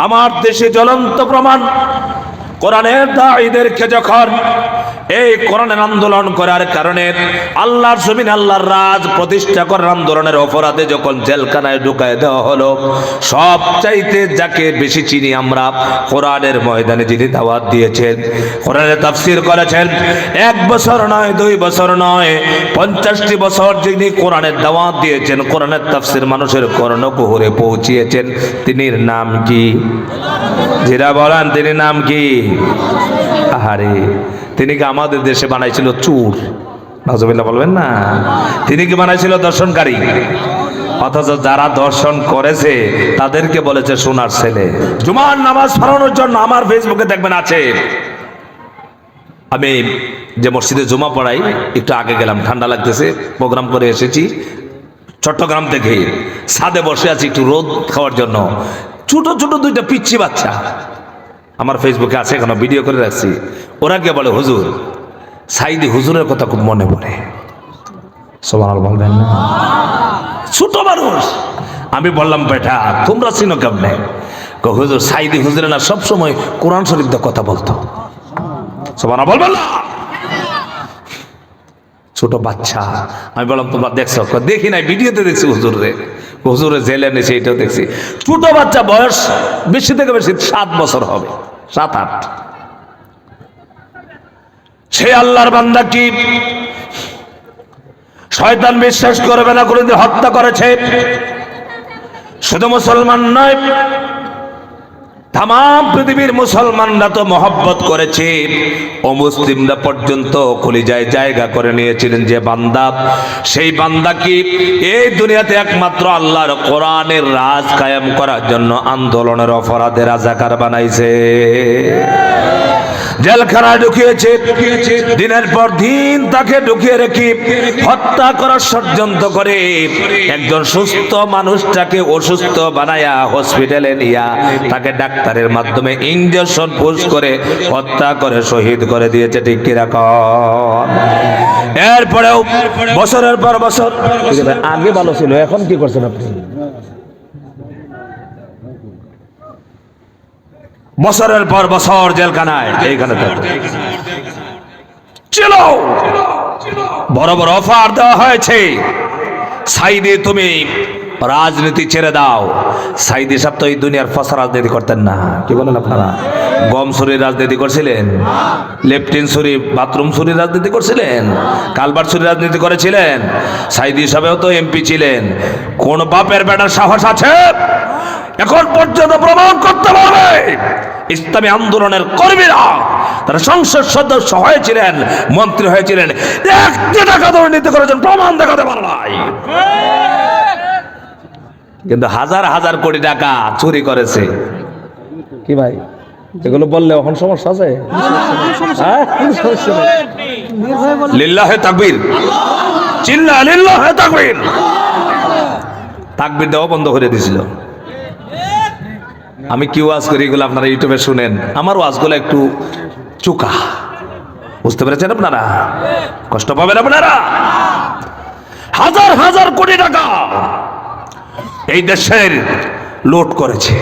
আমার দেশে জ্বলন্ত প্রমাণ, কোরআনের দাঈদেরকে যখন এই কোরআনের আন্দোলন করার কারণে আল্লাহর জমিন আল্লাহর রাজ প্রতিষ্ঠা করার আন্দোলনের অপরাধে যখন জেলখানায় ঢুকায় দেওয়া হলো, সব চাইতে যাকে বেশি চিনি আমরা, কোরআনের ময়দানে যিনি দাওয়াত দিয়েছেন, কোরআনের তাফসীর করেছেন, 1 বছর নয় 2 বছর নয় 50টি বছর যিনি কোরআনের দাওয়াত দিয়েছেন, কোরআনের তাফসীর মানুষের কর্ণকুহরে পৌঁছিয়েছেন, তিনির নাম কি? যারা বলেন তিনি নাম কি? আহারে, তিনি কি আমাদের দেশে বানাইছিল চোর? নাউজুবিল্লাহ বলবেন না। তিনি কি বানাইছিল দর্শনকারী? অথচ যারা দর্শন করেছে তাদেরকে বলেছে সোনার ছেলে। জুমার নামাজ পড়ানোর জন্য আমার ফেসবুকে দেখবেন আছে, আমি যে মসজিদে জুমা পড়াই, একটু আগে গেলাম, ঠান্ডা লাগতেছে, প্রোগ্রাম করে এসেছি চট্টগ্রাম থেকে, ছাদে বসে আছি একটু রোদ খাওয়ার জন্য। ছোট ছোট 2টা পিচ্চি বাচ্চা, আমার ফেসবুকে আছে, এখনো ভিডিও করে রাখছি। ওরা কে বলে, হুজুর সাইদি হুজুরের কথা খুব মনে পড়ে। সুবহানাল্লাহ বলবেন না? ছোট মানুষ। আমি বললাম, বেটা তোমরা চিনো কেমনে? হুজুর সাইদি হুজুরের না সবসময় কোরআন শরীফ দিয়ে কথা বলতো। সুবহানাল্লাহ বলবেন না? ছোট বাচ্চা। আমি বললাম, তোমরা দেখছো? দেখি নাই, ভিডিওতে দেখছি হুজুরে, হুজুরে জেলে এনেছে, এটাও দেখছি। ছোট বাচ্চা, বয়স বেশি থেকে বেশি 7 বছর হবে, 7-8। সে আল্লাহর বান্দা কি শয়তান বিশ্বাস করবে না করে হত্যা করেছে। শুধু মুসলমান নয়, তাম পৃথিবীর মুসলমানরা তো মহব্বত করেছে, অমুসলিমরা পর্যন্ত কলিজায় জায়গা করে নিয়েছিলেন যে বান্দা, সেই বান্দা কি এই দুনিয়াতে একমাত্র আল্লাহর কোরআনের রাজ কায়েম করার জন্য আন্দোলনের অপরাধে রাজাকার বানাইছে, জেলখানায় ঢুকিয়েছে, দিনের পর দিন তাকে ঢুকিয়ে রেখে হত্যা করার ষড়যন্ত্র করে একজন সুস্থ মানুষটাকে অসুস্থ বানায়া হসপিটালে নিয়া তাকে ডাক্তারের মাধ্যমে ইনজেকশন পুশ করে হত্যা করে শহীদ করে দিয়েছে। ঠিক কি রকম? এরপরেও বছরের পর বছর, আগে ভালো ছিল, এখন কি করছেন আপনি? বছরের পর বছর জেলখানায়, এইখানে ছিল। বড় বড় অফার দেওয়া হয়েছে, সাইদি তুমি রাজনীতি ছেড়ে দাও। সাইদি সাহেব তো এই দুনিয়ার ফসা রাজনীতি করতেন না। কি বলেন আপনারা? গম চুরির রাজনীতি করছিলেন, লেফটিন চুরি, বাথরুম চুরির রাজনীতি করছিলেন, কালবার চুরির রাজনীতি করেছিলেন। সাইদি সাহেবও তো এমপি ছিলেন। কোন বাপের বেটার সাহস আছে এখন পর্যন্ত প্রমাণ করতে পারবে ইসলামী আন্দোলনের কর্মীরা তারা সংসদ সদস্য হয়েছিলেন, মন্ত্রী হয়েছিলেন, 1 টাকা দুর্নীতি করেছেন, প্রমাণ দেখাতে পারে নাই? কিন্তু হাজার হাজার কোটি টাকা চুরি করেছে। কি ভাই, এগুলো বললে এখন সমস্যা আছে? লিল্লাহে তাকবীর, চিল্লা লিল্লাহে তাকবীর। তাকবীর দেওয়া বন্ধ করে দিয়েছিল। আমি কি ওয়াজ করি এগুলো আপনারা ইউটিউবে শুনেন, আমার ওয়াজগুলো একটু চুকা, বুঝতে পেরেছেন আপনারা? কষ্ট পাবেন আপনারা। হাজার হাজার কোটি টাকা এই দেশের লুট করেছে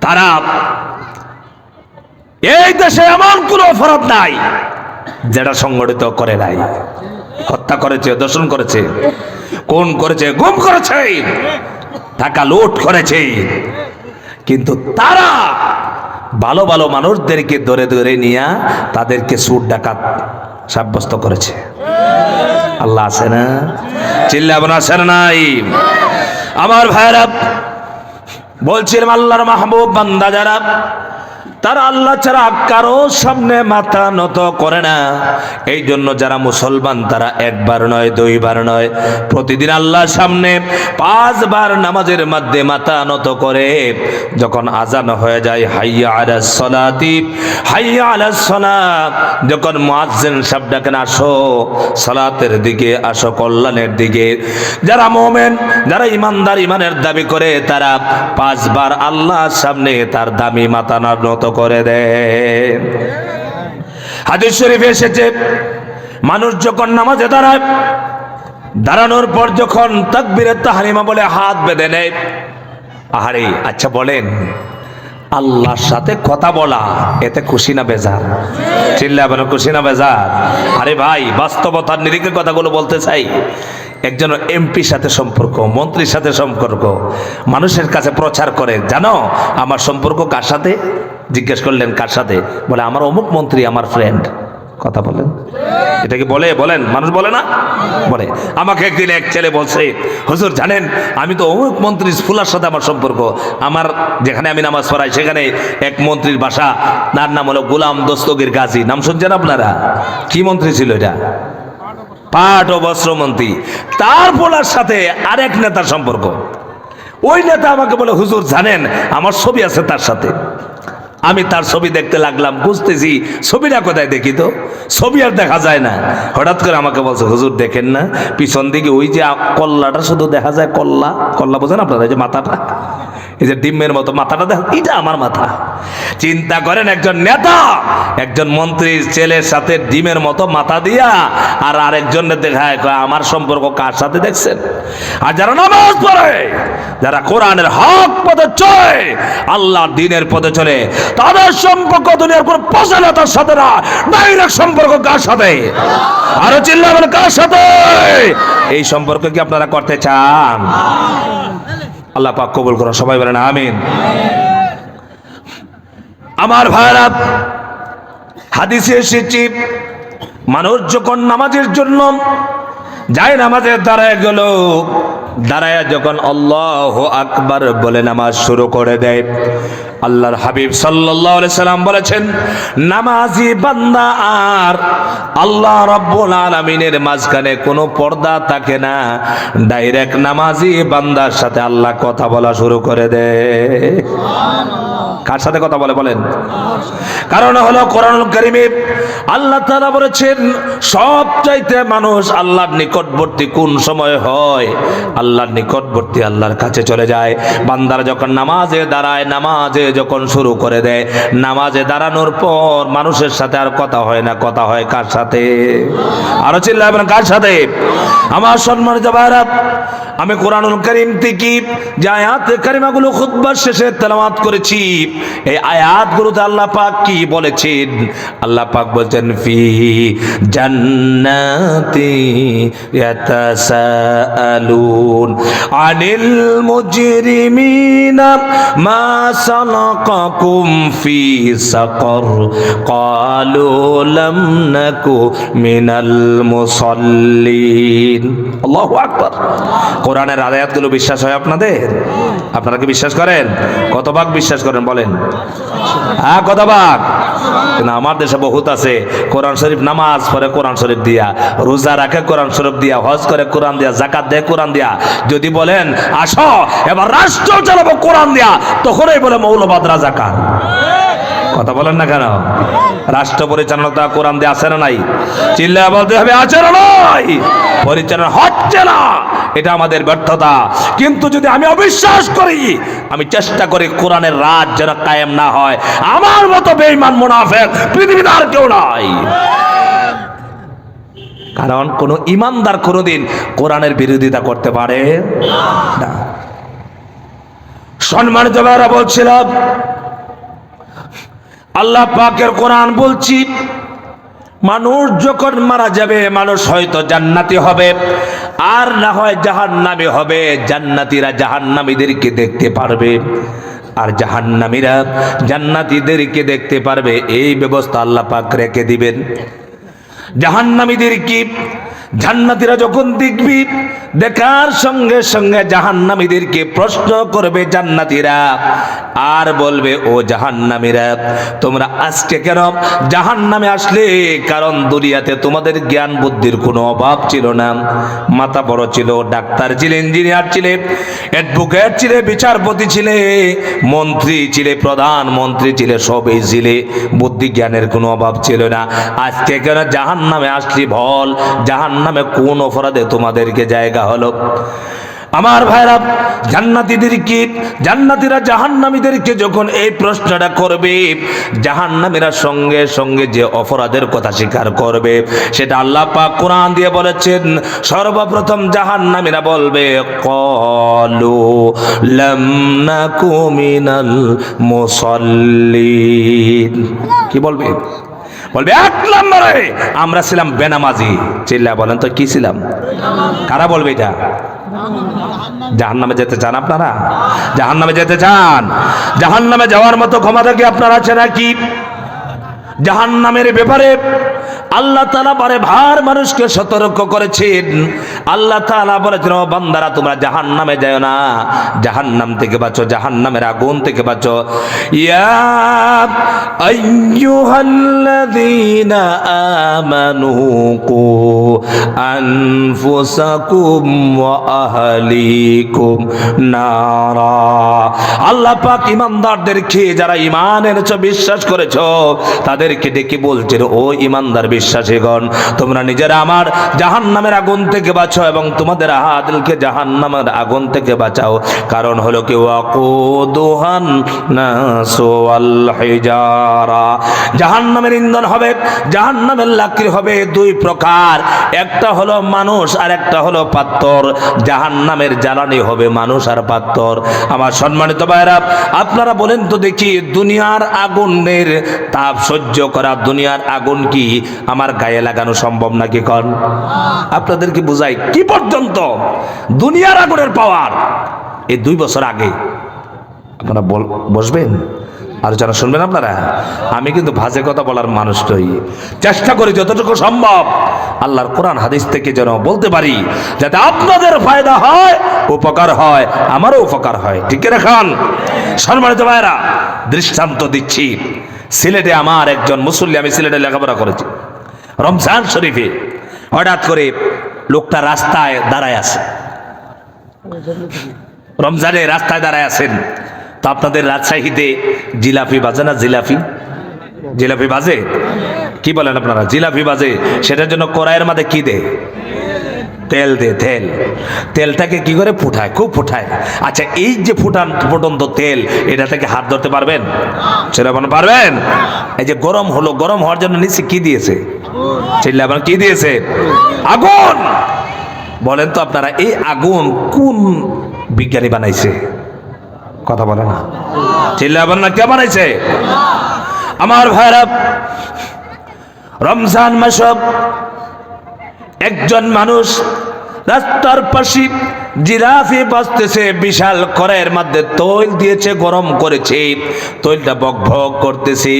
তারা। এই দেশে এমন কোন অপরাধ নাই যেটা সংগঠিত করে নাই। হত্যা করেছে, দর্শন করেছে, খুন করেছে, গুম করেছে, টাকা লুট করেছে। কিন্তু তারা ভালো ভালো মানুষদেরকে ধরে ধরে নিয়ে তাদেরকে চোর ডাকাত সাব্যস্ত করেছে। আল্লাহ আছে না? চিল্লাবেন আছে না নাই? আমার ভাইরা বলছিলাম, আল্লাহর মাহবুব বান্দা যারা, তারা আল্লাহ ছাড়া কারো সামনে মাথা নত করে না। এই জন্য যারা মুসলমান তারা 1 বার নয় 2 বার নয়, প্রতিদিন আল্লাহর সামনে 5 বার নামাজের মধ্যে মাথা নত করে। যখন আজান হয়ে যায়, হাইয়া আলাস সালাতি হাইয়া আলাস সালাত, যখন মুয়াজ্জিন সাহেব ডাকেন আসো সালাতের দিকে, আসো কল্যাণের দিকে, যারা মুমিন, যারা ইমানদার, ইমানের দাবি করে, তারা 5 বার আল্লাহর সামনে তার দামি মাথা নত করে দেয়। হাদিস শরীফে এসেছে, মানুষ যখন নামাজে দাঁড়ায়, দাঁড়ানোর পর যখন তাকবীরে তাহরিমা বলে হাত বেঁধে নেয়, আহারে আচ্ছা বলেন, আল্লাহর সাথে কথা বলা এতে খুশি না বেজার? চিল্লা বলেন, খুশি না বেজার? আরে ভাই, বাস্তবতার নিরিখে কথাগুলো বলতে চাই। একজন এমপির সাথে সম্পর্ক, মন্ত্রীর সাথে সম্পর্ক, মানুষের কাছে প্রচার করে, জানো আমার সম্পর্ক কার সাথে? জিজ্ঞেস করলেন কার সাথে? বলে আমার অমুক মন্ত্রী আমার ফ্রেন্ড। কথা বলেন, এটা কি বলে? বলেন, মানুষ বলে না? বলে। আমাকে একদিন এক ছেলে বলছে, হুজুর জানেন আমি তো অমুক মন্ত্রীর ফুলার সাথে আমার সম্পর্ক। আমার যেখানে আমি নামাজ পড়াই সেখানে এক মন্ত্রীর বাসা, তার নাম হলো গোলাম দস্তগীর গাজী। নাম শুনছেন আপনারা? কি মন্ত্রী ছিল এটা? পাট ও বস্ত্রমন্ত্রী। তার ফুলার সাথে আরেক নেতার সম্পর্ক। ওই নেতা আমাকে বলে, হুজুর জানেন আমার ছবি আছে তার সাথে। আমি তার ছবি দেখতে লাগলাম, বুঝতেছি ছবিটা কোথায়, দেখি তো ছবি আর দেখা যায় না। হঠাৎ করে আমাকে বলছে, হুজুর দেখেন না পিছন দিকে ওই যে কল্লাটা শুধু দেখা যায়, কল্লা, কল্লা বোঝেন আপনারা? এই যে মাথাটা, এই যে ডিমের মতো মাথাটা দেখা, এটা আমার মাথা। চিন্তা করেন, একজন নেতা একজন মন্ত্রীর ছেলের সাথে ডিমের মতো মাথা দিয়া আর আরেকজনের দেখায় আমার সম্পর্ক কার সাথে দেখছেন? আর যারা নামাজ পড়ে, যারা কোরআনের হক পথে চলে, আল্লাহর দ্বীনের পথে চলে, তাদের সম্পর্ক দুনিয়ার কোন পচা নেতার সাথে না, ডাইরেক্ট সম্পর্ক কার সাথে? আরো চিল্লাবেন, কার সাথে? এই সম্পর্ক কি আপনারা করতে চান? আল্লাহ পাক কবুল করুন, সবাই বলেন আমিন। আমার ভাইরা, হাদিসে এসেছে মানুষ যখন নামাজের জন্য যায়, নামাজের দাঁড়ায় গেল, দাঁড়ায় যখন আল্লাহু আকবার বলে নামাজ শুরু করে দেয়, আল্লাহর হাবিব সাল্লাল্লাহু আলাইহি সাল্লাম বলেছেন, নামাজি বান্দা আর আল্লাহ রাব্বুল আলামিনের মাঝখানে কোনো পর্দা থাকে না। ডাইরেক্ট নামাজি বান্দার সাথে আল্লাহ কথা বলা শুরু করে দেয়। কার সাথে কথা বলে বলেন? কারণ হলো কোরআনুল কারীমে আল্লাহ তাআলা বলেছেন, সবচাইতে মানুষ আল্লাহর নিকটবর্তী কোন সময় হয়? আল্লাহর নিকটবর্তী, আল্লাহর কাছে চলে যায় বান্দারা যখন নামাজে দাঁড়ায়, নামাজে যখন শুরু করে দেয়। নামাজে দাঁড়ানোর পর মানুষের সাথে আর কথা হয় না, কথা হয় কার সাথে? আরো চিল্লাবেন, কার সাথে? আমার সম্মানিত ভাইরা, আমি কোরআনুল কারীম থেকে যে আয়াত কারিমাগুলো খুতবার শেষে তেলাওয়াত করেছি, এই আয়াতগুলোতে আল্লাহ পাক কি বলেছেন? আল্লাহ পাক বলেছেন, ফি জান্নাতি ইয়াতাসাআলুন আনিল মুজরিমিনা মা সালাকাকুম ফি সাকার ক্বালু লাম নাকু মিনাল মুসাল্লিন। আল্লাহু আকবার। কোরআনের আয়াতগুলো বিশ্বাস হয় আপনাদের? আপনারা কি বিশ্বাস করেন? কত ভাগ বিশ্বাস করেন বলেন? হ্যাঁ, কত ভাগ? কিন্তু আমার দেশে বহুত আছে কোরআন শরীফ নামাজ পড়ে কোরআন শরীফ দিয়া, রোজা রাখে কোরআন শরীফ দিয়া, হজ করে কোরআন দিয়া, যাকাত দেয় কোরআন দিয়া। যদি বলেন আসো এবার রাষ্ট্র চালাবো কোরআন দিয়া, তখনই বলে মৌলবাদ রাজাকার। কথা বলেন না কেন? রাষ্ট্র পরিচালনা কোরআন দিয়ে আছে না নাই? চিল্লা বলতে হবে, আছে না নাই? পরিচালনা হচ্ছে না, এটা আমাদের ব্যর্থতা। কিন্তু যদি আমি অবিশ্বাস করি, আমি চেষ্টা করি কোরআনের রাজ যেন কায়েম না হয়, আমার মতো বেঈমান মুনাফিক পৃথিবীতে আর কেউ নাই। কারণ কোন ইমানদার কোনদিন কোরআনের বিরোধিতা করতে পারে না। সম্মানিত ভাইরা, বলছিলাম আল্লাহ পাকের কোরআন বলছি, মানুষ যখন মারা যাবে, মানুষ হয়তো জান্নাতি হবে আর না হয় জাহান্নামী হবে। জান্নাতীরা জাহান্নামীদেরকে দেখতে পারবে আর জাহান্নামীরা জান্নাতীদেরকে দেখতে পারবে। এই ব্যবস্থা আল্লাহ পাক রেখে দিবেন। জাহান্নামীদেরকে জান্নাতীরা যখন দেখবি, দেখার সঙ্গে সঙ্গে জাহান্নামীদেরকে প্রশ্ন করবে জান্নাতীরা আর বলবে, ও জাহান্নামীরা, তোমরা আজকে কেন জাহান্নামে আসলে? কারণ দুনিয়াতে তোমাদের জ্ঞান বুদ্ধির কোনো অভাব ছিল না। মাথা বড় ছিল, ডাক্তার ছিলে, ইঞ্জিনিয়ার ছিলে, অ্যাডভোকেট ছিলে, বিচারপতি ছিলে, মন্ত্রী ছিলে, প্রধানমন্ত্রী ছিলে, সবই ছিলে, বুদ্ধি জ্ঞানের কোনো অভাব ছিল না। আজকে কেন জাহান্নামে আসলি? বল, জাহান্নামে কোন অপরাধে তোমাদেরকে জায়গা হলো? আমার ভাইরা, জান্নাতীরা জাহান্নামীদেরকে যখন এই প্রশ্নটা করবে, জাহান্নামীরা সঙ্গে সঙ্গে যে অপরাধের কথা স্বীকার করবে সেটা আল্লাহ পাক কোরআন দিয়ে বলেছেন। সর্বপ্রথম জাহান্নামীরা বলবে ক্বালু লাম নাকু মিনাল মুসাল্লিন। কি বলবে? বলবে এক নম্বরে আমরা ছিলাম বেনামাজি। চিল্লা বলেন তো কি ছিলাম? কারা বলবে এটা? জাহান্নামে যেতে চান আপনারা? জাহান্নামে যেতে চান? জাহান্নামে যাওয়ার মতো ক্ষমতা কি আপনার আছে নাকি? জাহান্নামের ব্যাপারে আল্লাহ তাআলা বারে ভার মানুষকে সতর্ক করেছেন। আল্লাহ তাআলা বলেছেন, ও বান্দারা তোমরা জাহান্নামে যাও না, জাহান্নাম থেকে বাঁচো, জাহান্নামের আগুন থেকে বাঁচো। ইয়া আইয়ুহাল্লাযীনা আমানু কু আনফুসাকুম ওয়া আহলিকুম নারা। আল্লাহ পাক ঈমানদারদেরকে, যারা ঈমান এনেছো, বিশ্বাস করেছো, তাদেরকে ডেকে বলছেন, ও ঈমানদার বিশ্বাসীগণ, তোমরা নিজেরা আমার জাহান্নামের আগুন থেকে বাঁচাও এবং তোমাদের আহাদকে জাহান্নামের আগুন থেকে বাঁচাও। কারণ হলো কি, ওয়াকুদুহান নাসু ওয়াল হিজারা, জাহান্নামের ইন্ধন হবে, জাহান্নামের লাকড়ি হবে দুই প্রকার, একটা হলো মানুষ আর একটা হলো পাথর। জাহান্নামের জ্বালানি হবে মানুষ আর পাথর। আমার সম্মানিত ভাইরা, আপনারা বলেন তো দেখি, দুনিয়ার আগুনের তাপ সহ্য করা, দুনিয়ার আগুন কি আমার গায়ে লাগানো সম্ভব নাকি? কোন আপনাদেরকে বুঝাই কি পর্যন্ত দুনিয়ার আগুনের পাওয়ার। এই 2 বছর আগে আপনারা বসবেন, আলোচনা শুনবেন আপনারা। আমি কিন্তু ভাজে কথা বলার মানুষ নই, চেষ্টা করি যতটুকু সম্ভব আল্লাহর কোরআন হাদিস থেকে যেন বলতে পারি, যাতে আপনাদের ফায়দা হয়, উপকার হয়, আমারও উপকার হয়। ঠিক রাখান। সম্মানিত ভাইরা, দৃষ্টান্ত দিচ্ছি। সিলেটে আমার একজন মুসল্লি, আমি সিলেটে লেখাপড়া করেছি, রমজান শরীফে হঠাৎ করে লোকটা রাস্তায় দাঁড়ায় আছে, রমজানে রাস্তায় দাঁড়ায় আছেন। তো আপনাদের রাজশাহীতে জিলাপি বাজে না? জিলাপি বাজে, কি বলেন আপনারা? জিলাপি বাজে, সেটার জন্য কড়াইয়ের মধ্যে কি দে? তেল দে। তেলটাকে কি করে ফুটায়? খুব ফুটায়। আচ্ছা, এই যে ফুটন্ত তেল, এটা থেকে হাত ধরতে পারবেন? সেটা পারবেন? এই যে গরম হলো, গরম হওয়ার জন্য নিচে কি দিয়েছে? চিল্লা বলেন, কি দিয়েছে? আগুন। বলেন তো আপনারা, এই আগুন কোন বিজ্ঞানী বানাইছে? কথা বলে না, চিল্লা বলেন না, কে বানাইছে? আমার ভাইরা, রমজান মাস, একজন মানুষ রাস্তার পাশে জিরাফি বাঁচতেছে, বিশাল কড়াইয়ের মধ্যে তৈল দিয়েছে, গরম করেছে, তৈলটা বক ভক করতেছে।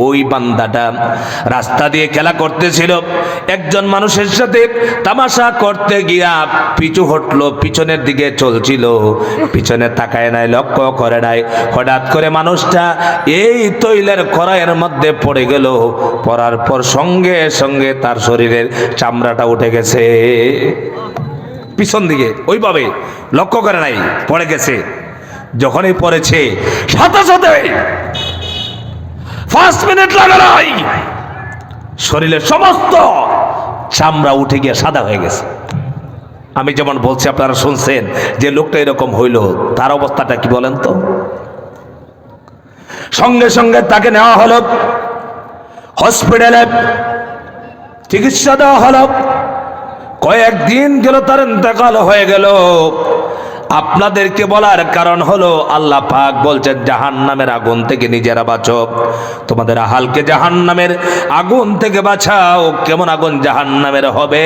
ওই বান্দাটা রাস্তা দিয়ে খেলা করতেছিল, একজন মানুষের সাথে তামাশা করতে গিয়া পিছু হটলো, পিছনের দিকে চলছিল, পিছনে তাকায় নাই, লক্ষ্য করে নাই। হঠাৎ করে মানুষটা এই তৈলের কড়াইয়ের মধ্যে পড়ে গেল, পড়ার পর সঙ্গে সঙ্গে তার শরীরের চামড়াটা উঠে গেছে পিছন দিকে, ওইভাবে লক্ষ্য করে নাই, পড়ে গেছে। যখনই পড়েছে, সাথে সাথে 5 মিনিট লাগে নাই, শরীরের সমস্ত চামড়া উঠে গিয়ে সাদা হয়ে গেছে। আমি যেমন বলছি, আপনারা শুনছেন যে লোকটা এরকম হইল, তার অবস্থাটা কি বলেন তো? সঙ্গে সঙ্গে তাকে নেওয়া হলো হসপিটালে, চিকিৎসা দেওয়া হলো। কয়েকদিন গেল, তার ইন্তেকাল হয়ে গেল। আপনাদেরকে বলার কারণ হলো, আল্লাহ পাক বলছেন জাহান্নামের আগুন থেকে নিজেরা বাঁচো, তোমাদের আহালকে জাহান্নামের আগুন থেকে বাঁচাও। কেমন আগুন জাহান্নামের হবে?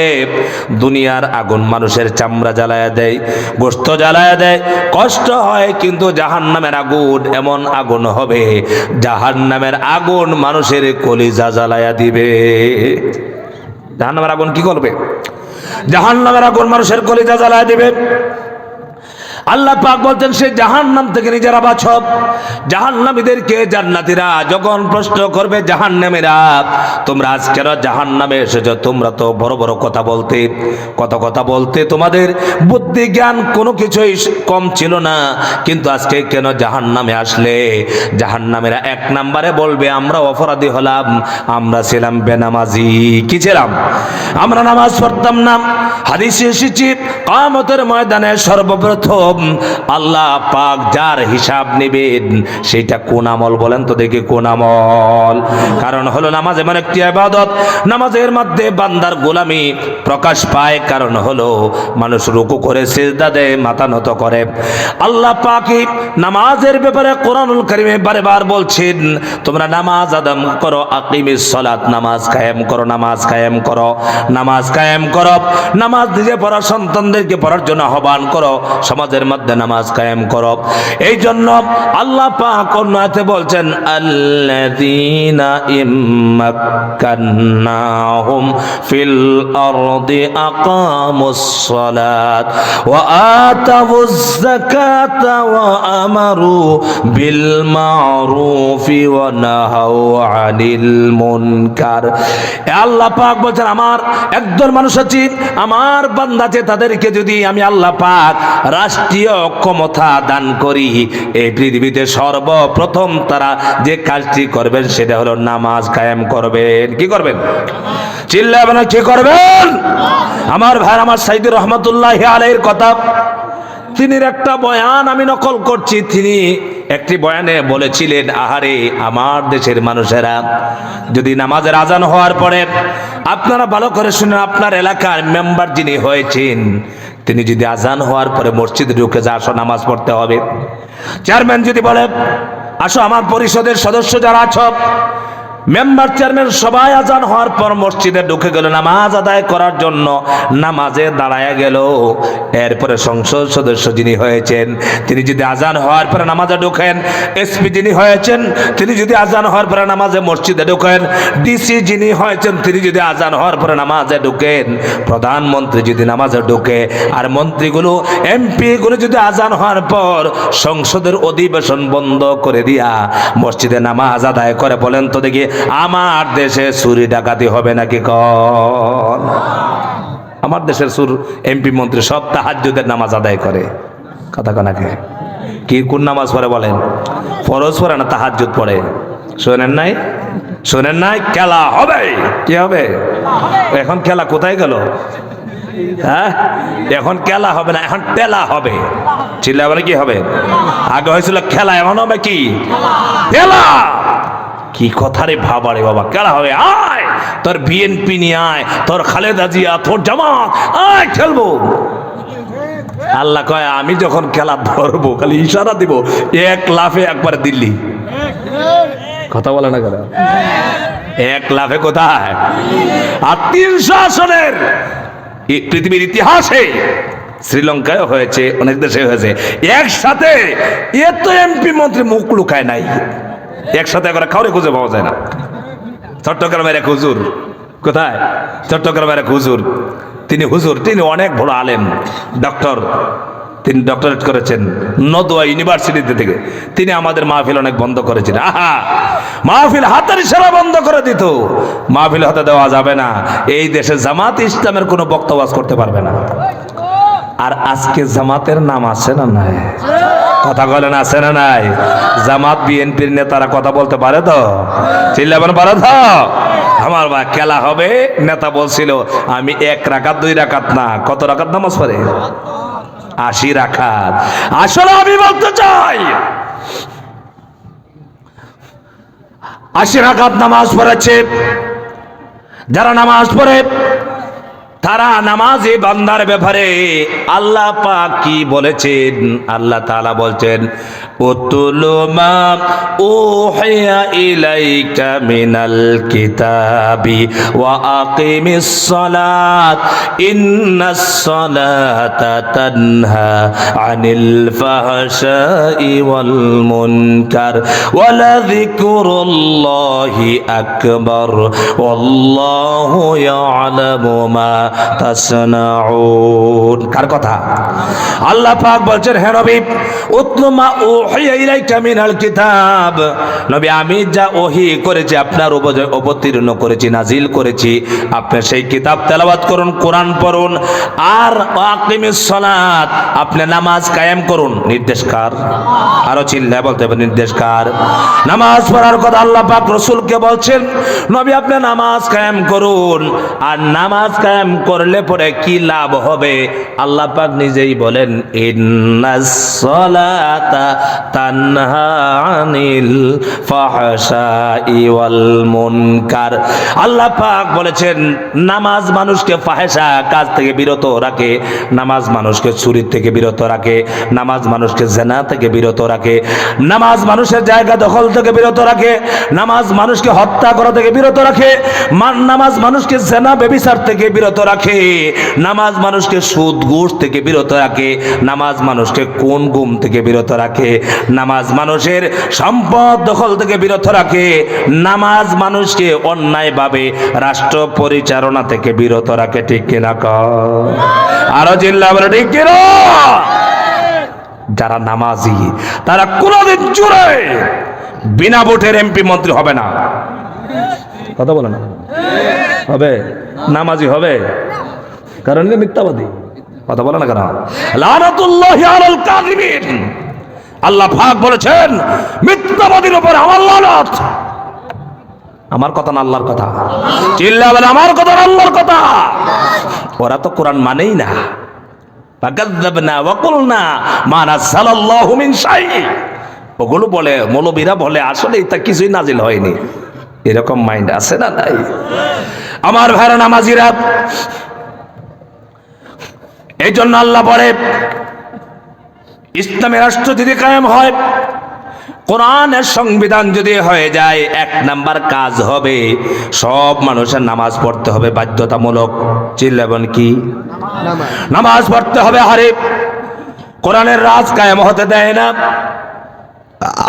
দুনিয়ার আগুন মানুষের চামড়া জ্বালায়া দেয়, গোশত জ্বালায়া দেয়, কষ্ট হয়, কিন্তু জাহান্নামের আগুন এমন আগুন হবে, জাহান্নামের আগুন মানুষের কলিজা জ্বালায়া দিবে। জাহান্নামের আগুন কি করবে? জাহান্নামের আগুন মানুষের কলিজা জ্বালায়া দিবে। আল্লাহ পাক বলতেন, সে জাহান্নাম থেকে নিজেরা বাঁচো। জাহান্নামীদেরকে জান্নাতীরা যখন প্রশ্ন করবে, জাহান্নামীরা তোমরা আজকের জাহান্নামে এসেছো, তোমরা তো বড় বড় কথা বলতে, কত কথা বলতে, তোমাদের বুদ্ধি জ্ঞান কোনো কিছুই কম ছিল না, কিন্তু আজকে কেন জাহান্নামে আসলে? জাহান্নামীরা 1 নম্বরে বলবে, আমরা অপরাধী হলাম, আমরা ছিলাম বেনামাজি। কি ছিলাম? আমরা নামাজ পড়তাম না। হাদিসে এসেছে, কিয়ামতের ময়দানে সর্বপ্রথম আল্লাহ পাক যার হিসাব নেবেন সেটা কোন আমল বলেন তো দেখি, কোন আমল? কারণ হলো নামাজ এমন একটি ইবাদত, নামাজের মধ্যে বান্দার গোলামি প্রকাশ পায়। কারণ হলো মানুষ রুকু করে সিজদা দেয়, মাথা নত করে। আল্লাহ পাক নামাজের ব্যাপারে কোরআনুল কারীমে বারবার বলছেন, তোমরা নামাজ আদায় করো, আকিমিস সালাত, নামাজ কায়েম করো, নামাজ কায়েম করো, নামাজ কায়েম করো। নামাজ নিজে পড়া, সন্তানদেরকে পড়ার জন্য আহ্বান করো, সমাজের মধ্যে নামাজ কায়েম করো। এই জন্য আল্লাহ পাক অন্য আয়াতে বলছেন, আল্লাযীনা ইম্মাক্কান্নাহুম ফিল আরদি আকামুস সালাত ওয়া আতাউয যাকাতা ওয়া আমারু বিল মারুফি ওয়া নাহাউ আনিল মুনকার। আল্লাহ পাক বলছেন, আমার একদল মানুষ আছে, আমার বান্দা আছে, তাদেরকে যদি আমি আল্লাহ পাক রাষ্ট্রীয় ক্ষমতা দান করি, এই পৃথিবীতে সর্বপ্রথম তারা যে কাজটি করবেন সেটা হলো নামাজ কায়েম করবেন। কি করবেন? চিল্লাবেন, কি করবেন? আমার ভাই, আমার সাইদুর রহমাতুল্লাহি আলাইহির কথা, তিনি একটা বয়ান আমি নকল করছি। তিনি একটি বয়ানে বলেছিলেন, আহারে আমার দেশের মানুষেরা, যদি নামাজের আজান হওয়ার পরে, আপনারা ভালো করে শুনেন, আপনার এলাকার মেম্বার যিনি হয়েছেন তিনি যদি আজান হওয়ার পরে মসজিদে ঢুকে যা, আসো নামাজ পড়তে হবে। চেয়ারম্যান যদি বলে, আসো, আমার পরিষদের সদস্য যারা আছো, মেম্বার চেয়ারম্যান সবাই আজান হওয়ার পর মসজিদে ঢুকে গেল নামাজ আদায় করার জন্য, নামাজে দাঁড়ায় গেল। এরপরে সংসদ সদস্য যিনি হয়েছেন তিনি যদি আজান হওয়ার পরে নামাজে ঢোকেন, এসপি যিনি হয়েছেন তিনি যদি আজান হওয়ার পরে নামাজে মসজিদে ঢোকেন, ডিসি যিনি হয়েছেন তিনি যদি আজান হওয়ার পরে নামাজে ঢোকেন, প্রধানমন্ত্রী যদি নামাজে ঢোকে, আর মন্ত্রীগুলো এমপিগুলো যদি আজান হওয়ার পর সংসদের অধিবেশন বন্ধ করে দিয়া মসজিদে নামাজ আদায় করে, বলেন তো দেখি আমার দেশে চুরি ডাকাতি হবে নাকি? কোন আমার দেশের সুর এমপি মন্ত্রী সব তাহাজ্জুদের নামাজ আদায় করে, কথা কানাকে কি কোন নামাজ পড়ে বলেন? ফরজ পড়ে না, তাহাজ্জুদ পড়ে। শোনেন নাই? শোনেন নাই? খেলা হবে। কি হবে? এখন খেলা কোথায় গেল? হ্যাঁ, এখন খেলা হবে না, এখন টেলা হবে। চিল্লা বলে কি হবে? আগে হয়েছিল খেলা, এখন হবে কি? খেলা। কি কথা রে ভাবা রে বাবা, খেলা হবে। আয় তোর বিএনপি নিয়ে আয়, তোর খালেদা জিয়া, তোর জামাত, আয় খেলবো। আল্লাহ কয়, আমি যখন খেলা ধরবো খালি ইশারা দিব, এক লাফে একবার দিল্লি। কথা বলে না কেন? এক লাফে কোথায়? আর 300 আসনের পৃথিবীর ইতিহাসে শ্রীলঙ্কায় হয়েছে, অনেক দেশে হয়েছে, একসাথে এত এমপি মন্ত্রী মুখ লুকায় নাই, একসাথে করে কাউরে খুঁজে পাওয়া যায় না। চট্টগ্রামের এক হুজুর, কোথায়? চট্টগ্রামের এক হুজুর, তিনি হুজুর, তিনি অনেক বড় আলেম, ডক্টর, তিনি ডক্টরেট করেছেন নদওয়া ইউনিভার্সিটিতে থেকে। তিনি আমাদের মাহফিল অনেক বন্ধ করেছেন। আহা, মাহফিল হাতের ইশারা বন্ধ করে দিত, মাহফিল হাতে দেওয়া যাবে না, এই দেশে জামাত ইসলামের কোনো বক্তব্য করতে পারবে না। আর আজকে জামাতের নাম আছে না নাই? কথা বলেন, আছে না নাই? জামাত বিএনপির নেতারা কথা বলতে পারে তো? চিল্লাবেন, পারে তো? আমার ভাই, খেলা হবে। নেতা বলছিল আমি 1 রাকাত 2 রাকাত না, কত রাকাত নামাজ পড়ে? 80 রাকাত। আসলে আমি বলতে চাই 80 রাকাত নামাজ পড়েছে যারা নামাজ পড়ে, তারা নামাজি বান্দার ব্যাপারে আল্লাহ পাক কি বলেছেন? আল্লাহ তাআলা বলছেন, উতুলু মা উহিয়া ইলাইকা মিনাল কিতাবি ওয়া আকিমিস সালাত ইন্নাস সালাতা তানহা আনিল ফাহশাই ওয়াল মুনকার ওয়া লাযিকরুল্লাহি আকবার ওয়াল্লাহু ইয়ালামু মা তাসনাউন। কার কথা? আল্লাহ পাক বলছেন, হে নবী, উতলু মা উহিয়া ইলাইকা মিনাল কিতাব, নবী আমি যা ওহী করেছি, আপনার উপরে অবতীর্ণ করেছি, নাজিল করেছি, আপনি সেই কিতাব তেলাওয়াত করুন, কোরআন পড়ুন, আর আকিমিস সালাত, আপনি নামাজ কায়েম করুন। নির্দেশ কার? আরো চিল্লায় বলতে হবে, নির্দেশ কার? নামাজ পড়ার কথা আল্লাহ পাক রাসূলকে বলছেন, নবী আপনি নামাজ কায়েম করুন, আর নামাজ কায়েম করলে পরে কি লাভ হবে? আল্লাহ পাক নিজেই বলেন, ইন্নাস সালাতা তানহা আনিল ফাহশাই ওয়াল মুনকার। আল্লাহ পাক বলেছেন নামাজ মানুষকে ফাহেসা কাজ থেকে বিরত রাখে, নামাজ মানুষকে চুরি থেকে বিরত রাখে, নামাজ মানুষকে জিনা থেকে বিরত রাখে, নামাজ মানুষের জায়গা দখল থেকে বিরত রাখে, নামাজ মানুষকে হত্যা করা থেকে বিরত রাখে, নামাজ মানুষকে জিনা ব্যভিচার থেকে বিরত রাখে, নামাজ মানুষকে সুদ ঘুষ থেকে বিরত রাখে, নামাজ মানুষকে কোন গুম থেকে বিরত রাখে, নামাজ মানুষের সম্পদ দখল থেকে বিরত রাখে, নামাজ মানুষকে অন্যায়ভাবে রাষ্ট্র পরিচালনা থেকে বিরত রাখে। ঠিক কিনা কর? আরো জিল্লা বলে ঠিক কিনা? যারা নামাজি তারা কোনদিন জুড়ে বিনা ভোটের এমপি মন্ত্রী হবে না। কথা বলে না হবে, নামাজি হবে, কারণ মিথ্যাবাদী। কথা বলে না কেন? লানাতুল্লাহি আলাল কাযিবিন। আল্লাহ পাক বলেছেন মিথ্যাবাদীর উপর আমার লানত। আমার কথা না আল্লাহর কথা? চিল্লাবেন আমার কথা না আল্লাহর কথা? ওরা তো কোরআন মানেই না। ফাকাযযাবনা ওয়া কুলনা মা নাযালাল্লাহু মিন শাই। ওগুলো বলে, মৌলবীরা বলে আসলে এটা কিছুই নাজিল হয়নি। এরকম মাইন্ড আছে না নাই? আমার ভাইরা নামাজিরা, এই জন্য আল্লাহ বলে ইসলামের রাষ্ট্র যদি কায়েম হয়, কোরআনের সংবিধান যদি হয়ে যায়, এক নাম্বার কাজ হবে সব মানুষের নামাজ পড়তে হবে বাধ্যতামূলক। চিল্লাবেন কি? নামাজ পড়তে হবে। আরে কোরআনের রাজ কায়েম হতে দেয় না।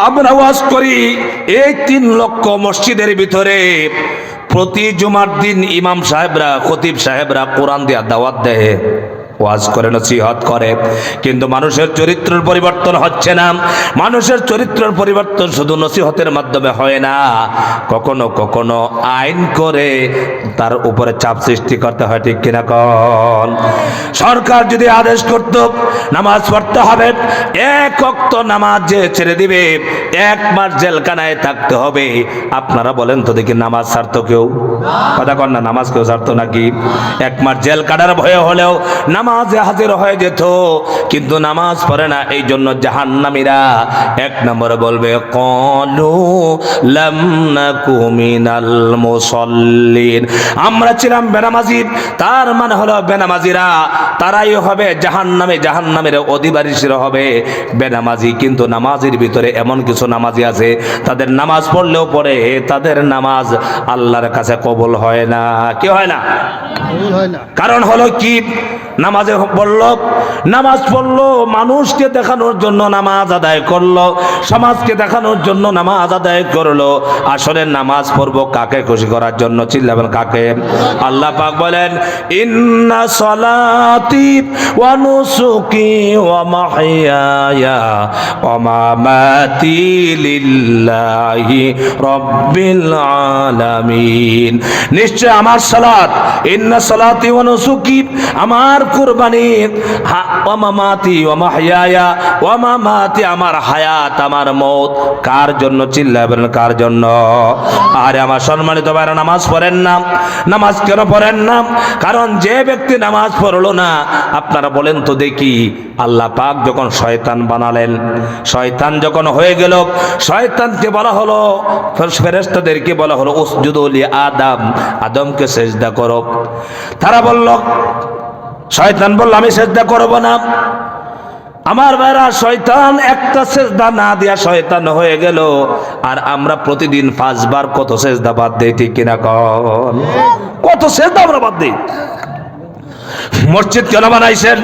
আমরা ওয়াজ করি এই 3 লক্ষ মসজিদের ভিতরে প্রতি জুমার দিন ইমাম সাহেবরা, খতিব সাহেবরা কোরআন দিয়া দাওয়াত দেয়, ওয়াজ করে, নসিহত করে, কিন্তু মানুষের চরিত্রের পরিবর্তন হচ্ছে না। মানুষের চরিত্রের পরিবর্তন শুধু নসিহতের মাধ্যমে হয় না, কখনো কখনো আইন করে তার উপরে চাপ সৃষ্টি করতে হয়। ঠিক কিনা কোন? সরকার যদি আদেশ করত নামাজ পড়তে হবে, 1 ওয়াক্ত নামাজ যে ছেড়ে দিবে 1 মাস জেলখানায় থাকতে হবে, আপনারা বলেন তো দেখি নামাজ ছাড়তো কেউ? কথা কন না, নামাজ কেউ ছাড়তো নাকি? 1 মাস জেল কাটার ভয়ে হলেও নামাজে হাজির হয়ে যেত, কিন্তু নামাজ পড়ে না। এই জন্য জাহান্নামীরা 1 নম্বরে বলবে ক্বালু লাম নাকু মিনাল মুসাল্লিন, আমরা ছিলাম বেনামাজি। তার মানে হলো বেনামাজিরা তারাই হবে জাহান্নামে, জাহান্নামের অধিবাসীরা হবে বেনামাজি। কিন্তু নামাজের ভিতরে এমন কিছু নামাজি আছে তাদের নামাজ পড়লেও পরে তাদের নামাজ আল্লাহর কাছে কবুল হয় না। কি হয় না? কারণ হলো কি? নামাজে পড়লো, নামাজ পড়লো মানুষকে দেখানোর জন্য নামাজ আদায় করলো, সমাজকে দেখানোর জন্য নামাজ আদায় করলো। আসলে নামাজ পড়বো কাকে খুশি করার জন্য? চিল্লাবেন কাকে? আল্লাহ পাক বলেন ইন্না সলাতি ওয়া নুসুকি ওয়া মাহইয়ায়া ওয়া মামাতি লিল্লাহি রাব্বিল আলামিন। নিশ্চয় আমার সালাত, ইন্না সলাতি ওয়া নুসুকি, আমার কুরবানি, ওয়া মামাতি ওয়া মাহইয়ায়া ওয়া মামাতি, আমার হায়াত, আমার মওত কার জন্য? চিল্লাবেন কার জন্য? আরে আমার সম্মানিত ভাইরা, নামাজ পড়েন না। নামাজ কেন পড়েন না? কারণ যে ব্যক্তি নামাজ পড়লো না, আপনারা বলেন তো দেখি, আল্লাহ পাক যখন শয়তান বানালেন, শয়তান যখন হয়ে গেল, শয়তানকে বলা হলো, ফেরেশতাদেরকে বলা হলো উসজুদু লি আদম, আদমকে সেজদা করো। তারা বলল, শয়তান বলল আমি সেজদা করব না। আমার ভাইরা, শয়তান একটা সেজদা না দিয়া শয়তান হয়ে গেল, আর আমরা প্রতিদিন 5 বার কত সেজদা বাদ দেই? ঠিক কিনা কোন? কত সেজদা আমরা বাদ দেই। মসজিদ কেন বানাইছেন?